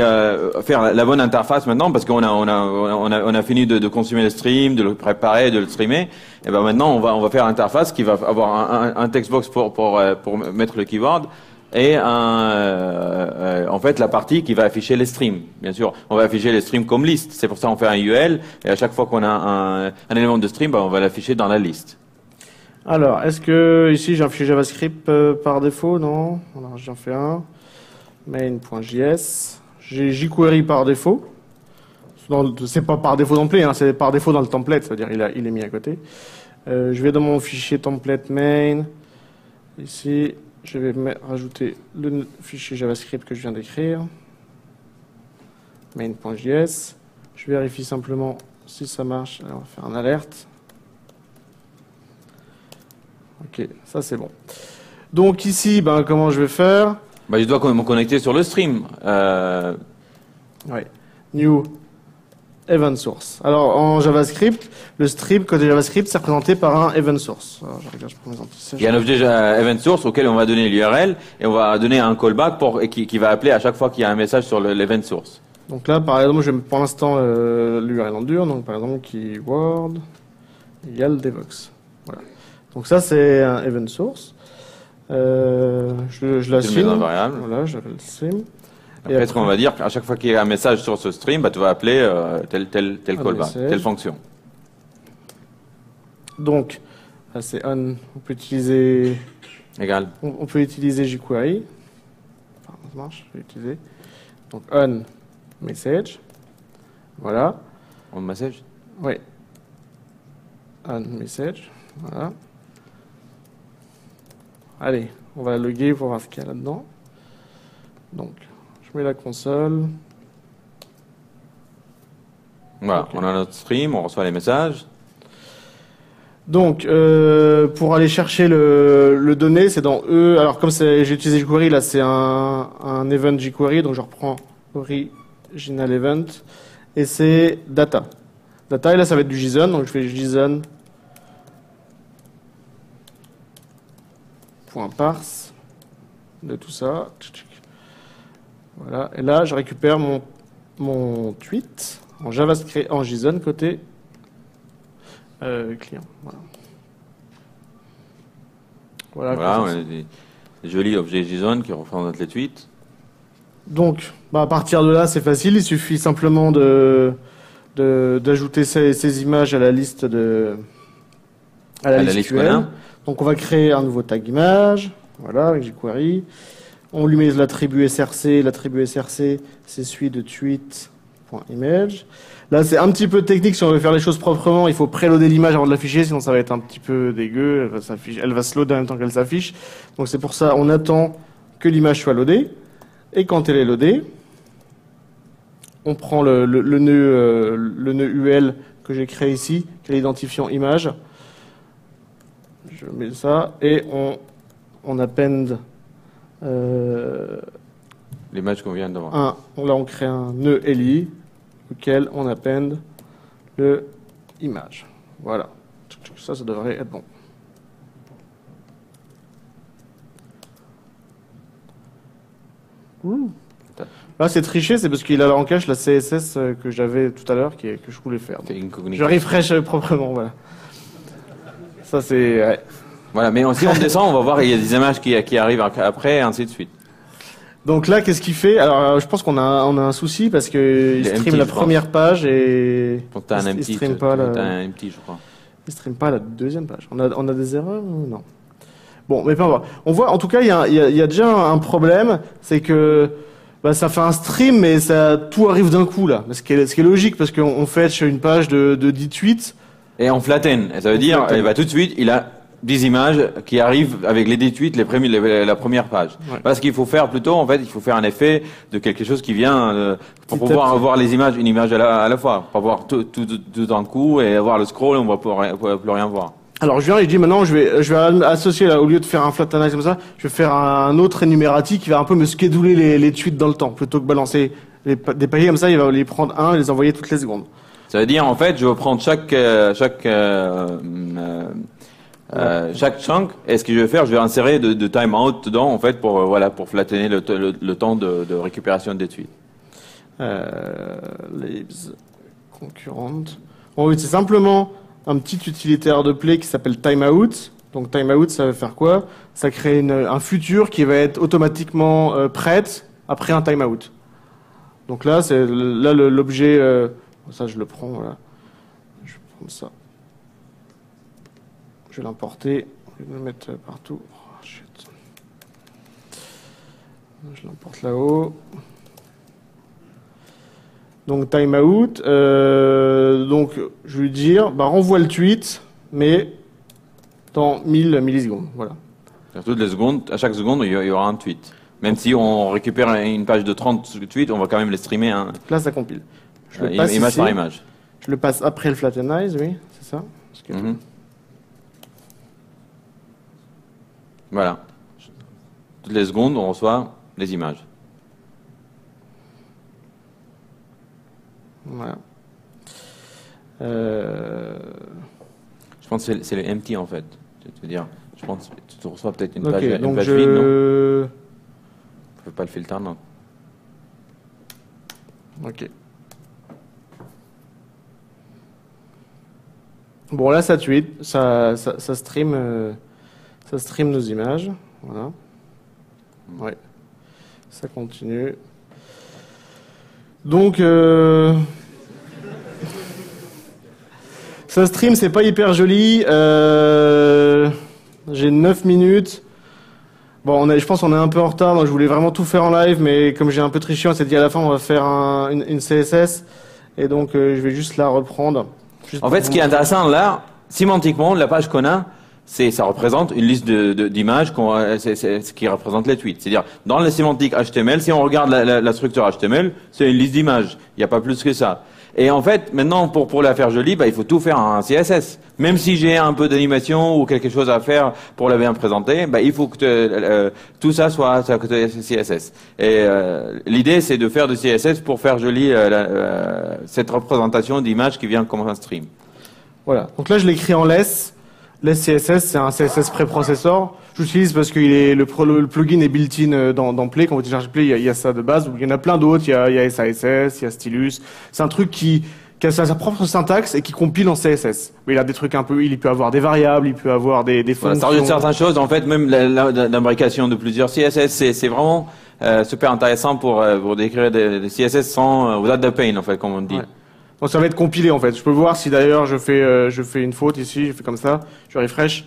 faire la bonne interface maintenant, parce qu'on a fini de consommer le stream, de le préparer, de le streamer. Et ben maintenant, on va faire l'interface qui va avoir un textbox pour mettre le keyword et en fait la partie qui va afficher les streams. Bien sûr, on va afficher les streams comme liste. C'est pour ça qu'on fait un UL et à chaque fois qu'on a un élément de stream, bah, on va l'afficher dans la liste. Alors, est-ce que ici j'ai un fichier JavaScript par défaut? Non. Alors j'en fais un. Main.js. J'ai jQuery par défaut. C'est pas par défaut non plus, hein, c'est par défaut dans le template, c'est-à-dire il est mis à côté. Je vais dans mon fichier template main. Ici, je vais rajouter le fichier JavaScript que je viens d'écrire. Main.js. Je vérifie simplement si ça marche. Alors, on va faire un alerte. Ok, ça c'est bon. Donc ici, ben, comment je vais faire? Bah, je dois me connecter sur le stream. Ouais. New event source. Alors en JavaScript, le stream côté JavaScript, c'est représenté par un event source. Alors, je prends mes antisages. Il y a un objet event source auquel on va donner l'URL et on va donner un callback qui va appeler à chaque fois qu'il y a un message sur l'event source. Donc là, par exemple, je vais pour l'instant l'URL en dur. Donc par exemple, keyword égale devox. Voilà. Donc ça, c'est un event source. Je l'assume. Voilà, je le stream. Après, ce qu'on va dire, à chaque fois qu'il y a un message sur ce stream, bah, tu vas appeler tel callback, telle fonction. Donc, là, c'est on. On peut utiliser. Égal. On peut utiliser jQuery. Enfin, ça marche, je vais utiliser. Donc, on message. Voilà. On message? Oui. On message. Voilà. Allez, on va loguer pour voir ce qu'il y a là-dedans. Donc, je mets la console. Voilà, Okay. on a notre stream, on reçoit les messages. Donc, pour aller chercher le donné, c'est dans E. Alors, comme j'ai utilisé jQuery, là, c'est un event jQuery. Donc, je reprends original event. Et c'est data. Data, et là, ça va être du JSON. Donc, je fais JSON. .parse de tout ça. Voilà. Et là, je récupère mon tweet en JavaScript, en JSON côté client. Voilà, on a des jolis objets JSON qui représentent les tweets. Donc, à partir de là, c'est facile. Il suffit simplement d'ajouter ces images à la liste à la liste UL. Donc on va créer un nouveau tag image, voilà, avec jQuery. On lui met l'attribut src. L'attribut src, c'est celui de tweet.image. Là, c'est un petit peu technique. Si on veut faire les choses proprement, il faut préloader l'image avant de l'afficher, sinon ça va être un petit peu dégueu. Elle va se loader en même temps qu'elle s'affiche. Donc c'est pour ça, on attend que l'image soit loadée. Et quand elle est loadée, on prend le nœud UL que j'ai créé ici, qui est l'identifiant image. Je mets ça et on append l'image qu'on vient d'avoir. Là, on crée un nœud li auquel on append le image. Voilà. Ça devrait être bon. Là, c'est triché, c'est parce qu'il a en cache la CSS que j'avais tout à l'heure, que je voulais faire. Je refresh proprement, voilà. Ça, c'est... Ouais. Voilà, mais si on descend, on va voir, il y a des images qui arrivent après, et ainsi de suite. Donc là, qu'est-ce qu'il fait? Alors, je pense on a un souci parce que il stream la première page et il stream pas je crois. Il stream pas la deuxième page. On a des erreurs ou non? Bon, mais peu importe. On voit, en tout cas, il y a déjà un problème, c'est que bah, ça fait un stream, mais tout arrive d'un coup là. Ce qui est logique parce qu'on fetch une page de 10 tweets. Et on flatten. Ça veut dire, il va tout de suite, il a 10 images qui arrivent avec les 10 tweets, la première page. Ouais. Parce qu'il faut faire plutôt, en fait, il faut faire un effet de quelque chose qui vient pour pouvoir avoir les images, une image à la fois, pour voir tout d'un coup et avoir le scroll, on va plus rien voir. Alors je dis maintenant, je vais associer là, au lieu de faire un flattenize comme ça, je vais faire un autre énumératique qui va un peu me scheduler les tweets dans le temps, plutôt que balancer des paquets comme ça, il va les prendre et les envoyer toutes les secondes. Ça veut dire en fait, je vais prendre chaque chunk, et ce que je vais faire, je vais insérer de timeout dedans, en fait, pour flatter le temps de récupération des tweets. Libs concurrente. Bon, oui, c'est simplement un petit utilitaire de play qui s'appelle timeout. Donc timeout, ça veut faire quoi? Ça crée un futur qui va être automatiquement prêt après un timeout. Donc là, c'est l'objet. Ça, je le prends. Voilà. Je vais prendre ça. Je vais l'importer. Je vais le mettre partout. Oh, shit. Je l'importe là-haut. Donc timeout. Donc je vais lui dire, bah, renvoie le tweet, mais dans 1000 millisecondes. Voilà. Toutes les secondes, à chaque seconde, il y aura un tweet. Même si on récupère une page de 30 tweets, on va quand même les streamer. Hein. Là, ça compile. Je le passe image ici. par image. Je le passe après le flattenize, oui, c'est ça. Voilà. Toutes les secondes, on reçoit les images. Voilà. Je pense que c'est le empty en fait. C'est-à-dire, je pense que tu reçois peut-être une page, vide, non? On ne peut pas le filtrer, non. Ok. Bon, là, ça tweet, ça stream nos images. Voilà. Ouais. Ça continue. Donc, ça stream, c'est pas hyper joli. J'ai 9 minutes. Bon, je pense qu'on est un peu en retard, donc je voulais vraiment tout faire en live, mais comme j'ai un peu triché, on s'est dit à la fin, on va faire une CSS. Et donc, je vais juste la reprendre. En fait, ce qui est intéressant là, sémantiquement, la page qu'on a, ça représente une liste d'images c'est ce qui représente les tweets. C'est-à-dire, dans la sémantique HTML, si on regarde la structure HTML, c'est une liste d'images. Il n'y a pas plus que ça. Et en fait, maintenant, pour la faire jolie, bah, il faut tout faire en CSS. Même si j'ai un peu d'animation ou quelque chose à faire pour la bien présenter, bah, il faut que tout ça soit CSS. Et l'idée, c'est de faire du CSS pour faire jolie cette représentation d'image qui vient comme un stream. Voilà. Donc là, je l'écris en less. Less CSS, c'est un CSS préprocessor. J'utilise parce que le plugin est built-in dans Play. Quand vous téléchargez Play, il y a ça de base. Il y en a plein d'autres. Il y a SASS, il y a Stylus. C'est un truc qui a sa propre syntaxe et qui compile en CSS. Mais il a des trucs un peu, il peut avoir des variables, il peut avoir des fonctions. Voilà, ça rajoute certaines choses. En fait, même l'imbrication de plusieurs CSS, c'est vraiment super intéressant pour décrire des CSS sans without the pain, en fait, comme on dit. Ouais. Donc ça va être compilé en fait. Je peux voir si d'ailleurs je fais une faute ici, je fais comme ça, je refresh.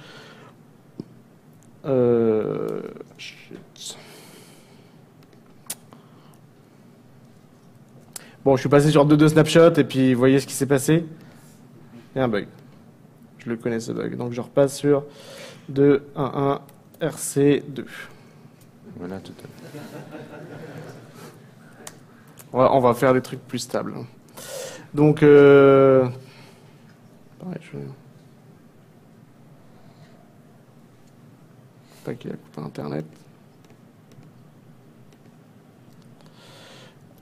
Shit. Bon, je suis passé sur deux snapshots et puis vous voyez ce qui s'est passé. Il y a un bug. Je le connais ce bug. Donc je repasse sur 2.1.1 RC2. Voilà, tout à fait. On va faire des trucs plus stables. Donc, pareil, pas qu'il a coupé Internet.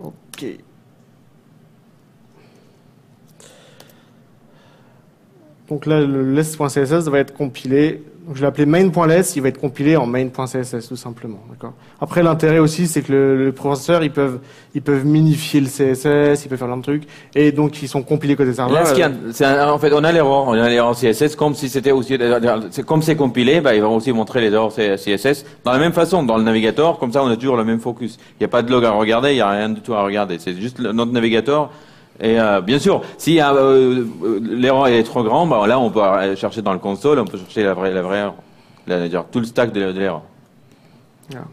Ok. Donc là, le less.css va être compilé. Donc je l'ai appelé main.less, il va être compilé en main.css tout simplement. D'accord. Après, l'intérêt aussi, c'est que le processeur, ils peuvent minifier le CSS, ils peuvent faire plein de trucs, et donc ils sont compilés côté serveur. En fait, on a l'erreur CSS, comme si c'était aussi, comme c'est compilé, bah, il va aussi montrer les erreurs CSS dans la même façon, dans le navigateur. Comme ça, on a toujours le même focus. Il n'y a pas de log à regarder, il n'y a rien du tout à regarder. C'est juste notre navigateur. Et bien sûr, si l'erreur est trop grande, bah, là on peut chercher dans le console, on peut chercher la vraie erreur, dire tout le stack de l'erreur. Yeah.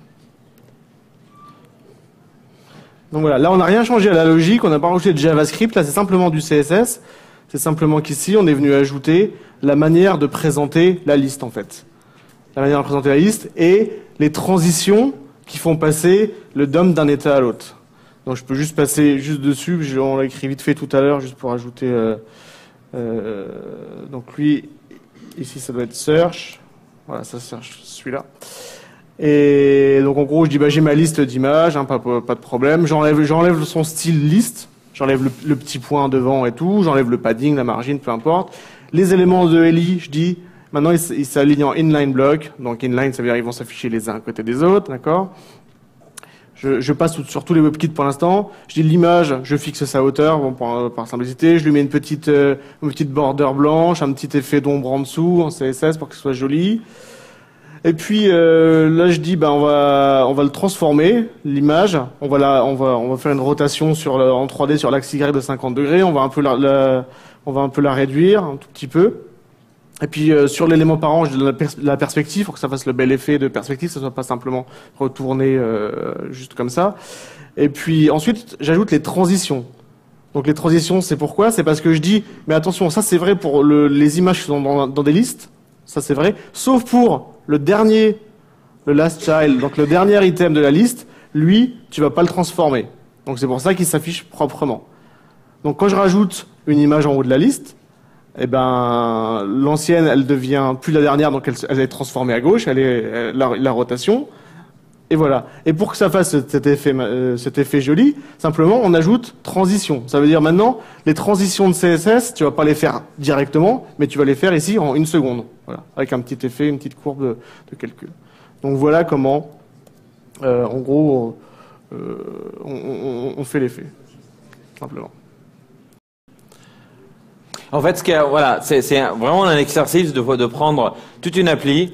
Donc voilà, là on n'a rien changé à la logique, on n'a pas rajouté de JavaScript, là c'est simplement du CSS. C'est simplement qu'ici on est venu ajouter la manière de présenter la liste en fait. La manière de présenter la liste et les transitions qui font passer le DOM d'un état à l'autre. Donc je peux juste passer juste dessus, on l'a écrit vite fait tout à l'heure, juste pour ajouter... donc lui, ici ça doit être search, voilà, ça search celui-là. Et donc en gros je dis bah, j'ai ma liste d'images, hein, pas de problème, j'enlève son style liste, j'enlève le petit point devant et tout, j'enlève le padding, la margine, peu importe. Les éléments de LI, je dis, maintenant ils s'alignent en inline block, donc inline ça veut dire ils vont s'afficher les uns à côté des autres, d'accord. Je passe sur tous les WebKits pour l'instant. Je dis l'image, je fixe sa hauteur, bon, par simplicité. Je lui mets une petite border blanche, un petit effet d'ombre en dessous, en CSS pour que ce soit joli. Et puis là, je dis, ben on va le transformer, l'image. On va faire une rotation en 3D sur l'axe Y de 50 degrés. On va un peu la réduire un tout petit peu. Et puis sur l'élément parent, je donne la perspective pour que ça fasse le bel effet de perspective, ça soit pas simplement retourné juste comme ça. Et puis ensuite, j'ajoute les transitions. Donc les transitions, c'est pourquoi? C'est parce que je dis, mais attention, ça c'est vrai pour les images qui sont dans des listes, ça c'est vrai, sauf pour le last child, donc le dernier item de la liste, lui, tu vas pas le transformer. Donc c'est pour ça qu'il s'affiche proprement. Donc quand je rajoute une image en haut de la liste, eh ben, l'ancienne, elle devient plus la dernière, donc elle est transformée à gauche, elle est la rotation. Et voilà. Et pour que ça fasse cet effet joli, simplement, on ajoute transition. Ça veut dire maintenant, les transitions de CSS, tu vas pas les faire directement, mais tu vas les faire ici en 1 seconde. Voilà. Avec un petit effet, une petite courbe de calcul. Donc voilà comment, en gros, on fait l'effet. Simplement. En fait, voilà, c'est vraiment un exercice de prendre toute une appli,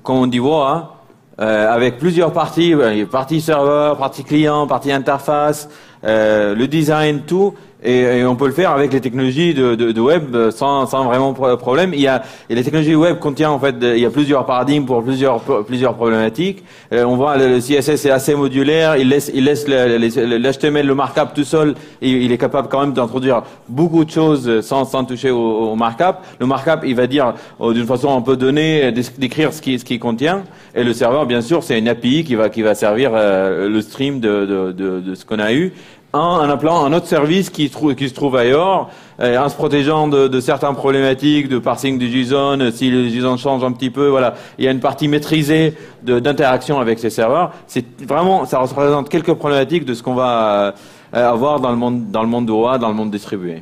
comme on dit, voilà, avec plusieurs parties, partie serveur, partie client, partie interface, le design, tout, et on peut le faire avec les technologies de web sans vraiment problème. Et les technologies web contiennent en fait, il y a plusieurs paradigmes pour plusieurs problématiques. On voit le CSS est assez modulaire, il laisse l'HTML, le markup tout seul, et il est capable quand même d'introduire beaucoup de choses sans toucher au markup. Le markup, il va dire d'une façon un peu donnée, décrire ce qui contient. Et le serveur, bien sûr, c'est une API qui va servir le stream de ce qu'on a eu. En appelant un autre service qui se trouve ailleurs, en se protégeant de certaines problématiques de parsing du JSON, si le JSON change un petit peu, voilà, il y a une partie maîtrisée d'interaction avec ces serveurs. C'est vraiment, ça représente quelques problématiques de ce qu'on va avoir dans le monde de OA, dans le monde distribué.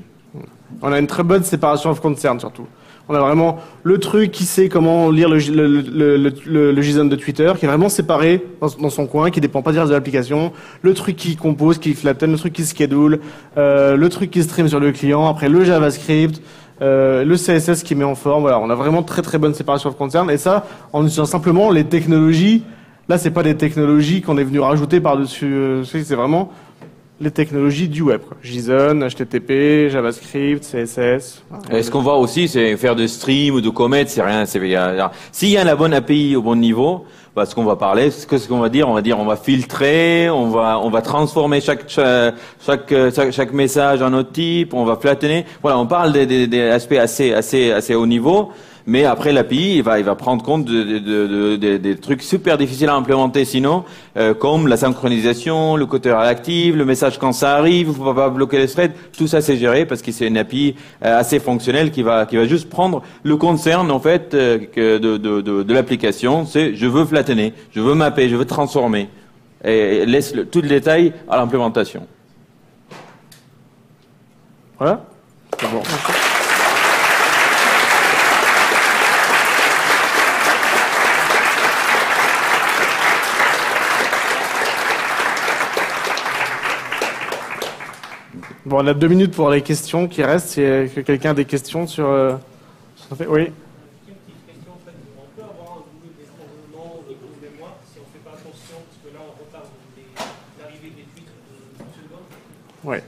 On a une très bonne séparation of concern surtout. On a vraiment le truc qui sait comment lire le JSON de Twitter, qui est vraiment séparé dans son coin, qui dépend pas direct de l'application. Le truc qui compose, qui flatten, le truc qui schedule, le truc qui stream sur le client, après le JavaScript, le CSS qui met en forme. Voilà, on a vraiment très très bonne séparation of concern. Et ça, en utilisant simplement les technologies. Là, c'est pas des technologies qu'on est venu rajouter par-dessus. C'est vraiment les technologies du web, quoi. JSON, HTTP, JavaScript, CSS. Et ce qu'on voit aussi, c'est faire de stream ou de commit, c'est rien. S'il y a la bonne API au bon niveau, bah, ce qu'on va parler, ce qu'on va dire, on va filtrer, on va transformer chaque message en autre type, on va flattener. Voilà, on parle des aspects assez haut niveau. Mais après l'API, il va prendre compte des trucs super difficiles à implémenter sinon, comme la synchronisation, le côté réactif, le message quand ça arrive, il faut pas bloquer les threads. Tout ça c'est géré parce que c'est une API assez fonctionnelle qui va juste prendre le concern en fait de l'application. C'est je veux flattener, je veux mapper, je veux transformer et laisse tout le détail à l'implémentation. Voilà. C'est bon. Bon, on a 2 minutes pour les questions qui restent. Si quelqu'un a des questions sur... sur le fait. Oui. Ouais.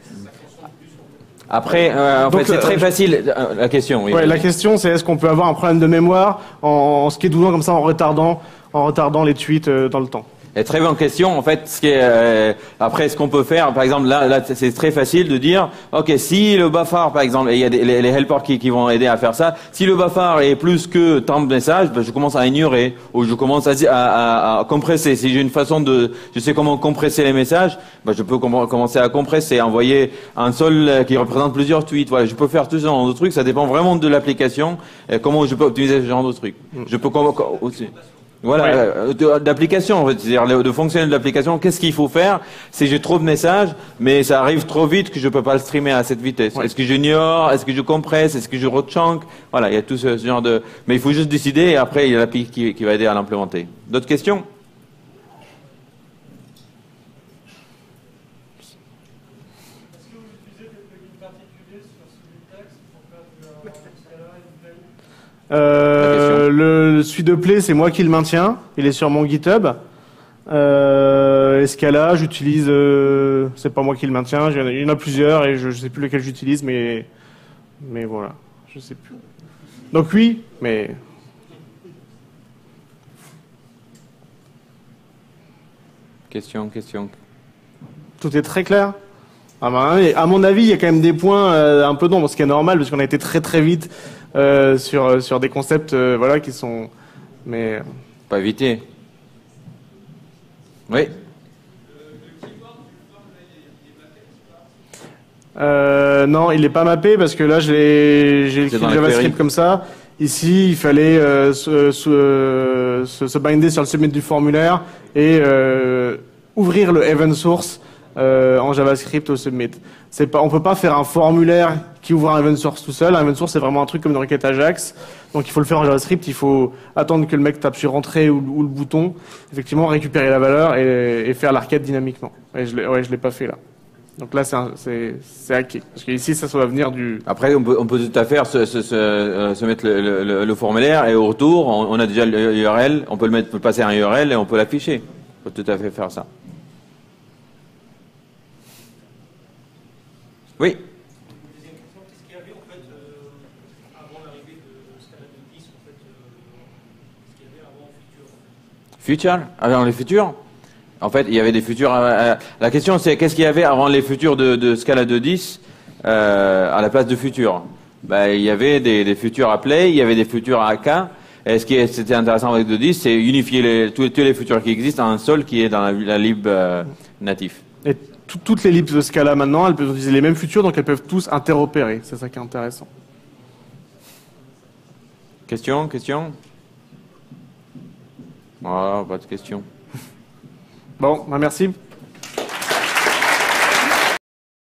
Après, en fait, c'est très facile. La question, oui. Ouais, la question, c'est est-ce qu'on peut avoir un problème de mémoire en schedulant comme ça, en retardant les tweets dans le temps. Et très bonne question. En fait, après, ce qu'on peut faire, par exemple, là, c'est très facile de dire, ok, si le buffer, par exemple, et il y a les helpers qui vont aider à faire ça. Si le buffer est plus que tant de messages, ben, je commence à ignorer ou je commence à compresser. Si j'ai une façon je sais comment compresser les messages, ben, je peux commencer à compresser, envoyer un seul qui représente plusieurs tweets. Voilà, je peux faire tout ce genre de trucs. Ça dépend vraiment de l'application. Comment je peux optimiser ce genre de trucs. Je peux aussi. Voilà, d'application, en fait, c'est-à-dire de fonctionner de l'application. Qu'est-ce qu'il faut faire? C'est j'ai trop de messages, mais ça arrive trop vite que je peux pas le streamer à cette vitesse. Ouais. Est-ce que j'ignore? Est-ce que je compresse? Est-ce que je rechunk? Voilà, il y a tout ce genre de. Mais il faut juste décider et après il y a l'appli qui va aider à l'implémenter. D'autres questions? Le suite de play, c'est moi qui le maintiens. Il est sur mon GitHub. Scala, j'utilise. C'est pas moi qui le maintiens. Il y en a plusieurs et je sais plus lequel j'utilise, mais voilà, je sais plus. Donc oui, mais. Question. Tout est très clair. Ah ben, à mon avis, il y a quand même des points un peu d'ombre, ce qui est normal parce qu'on a été très très vite sur des concepts voilà qui sont. Mais pas éviter. Oui. Non, il n'est pas mappé parce que là, j'ai écrit le JavaScript comme ça. Ici, il fallait se binder sur le submit du formulaire et ouvrir le event source en JavaScript au submit. On peut pas faire un formulaire qui ouvre un event source tout seul. Un event source, c'est vraiment un truc comme une requête Ajax. Donc, il faut le faire en JavaScript. Il faut attendre que le mec tape sur Entrée ou le bouton. Effectivement, récupérer la valeur et faire la requête dynamiquement. Et je l'ai pas fait là. Donc là, c'est hacké. Parce qu'ici, ça va venir du... Après, on peut tout à fait se mettre le formulaire et au retour, on a déjà l'URL, on peut passer un URL et on peut l'afficher. On peut tout à fait faire ça. Oui. Deuxième question, qu'est-ce qu'il y avait en fait avant l'arrivée de Scala 2.10 en fait, qu'est-ce qu'il y avait avant Future? Avant les futurs? En fait, il y avait des futurs. La question, c'est qu'est-ce qu'il y avait avant les futurs de Scala 2.10 à la place de futurs? Ben, il y avait des futurs à Play, il y avait des futurs à AK. Et ce qui était intéressant avec 2.10, c'est unifier tous les futurs qui existent en un seul qui est dans la lib natif. Et toutes les libs de Scala maintenant, elles peuvent utiliser les mêmes futurs, donc elles peuvent tous interopérer. C'est ça qui est intéressant. Question? Voilà, pas de question. Bon, bah merci.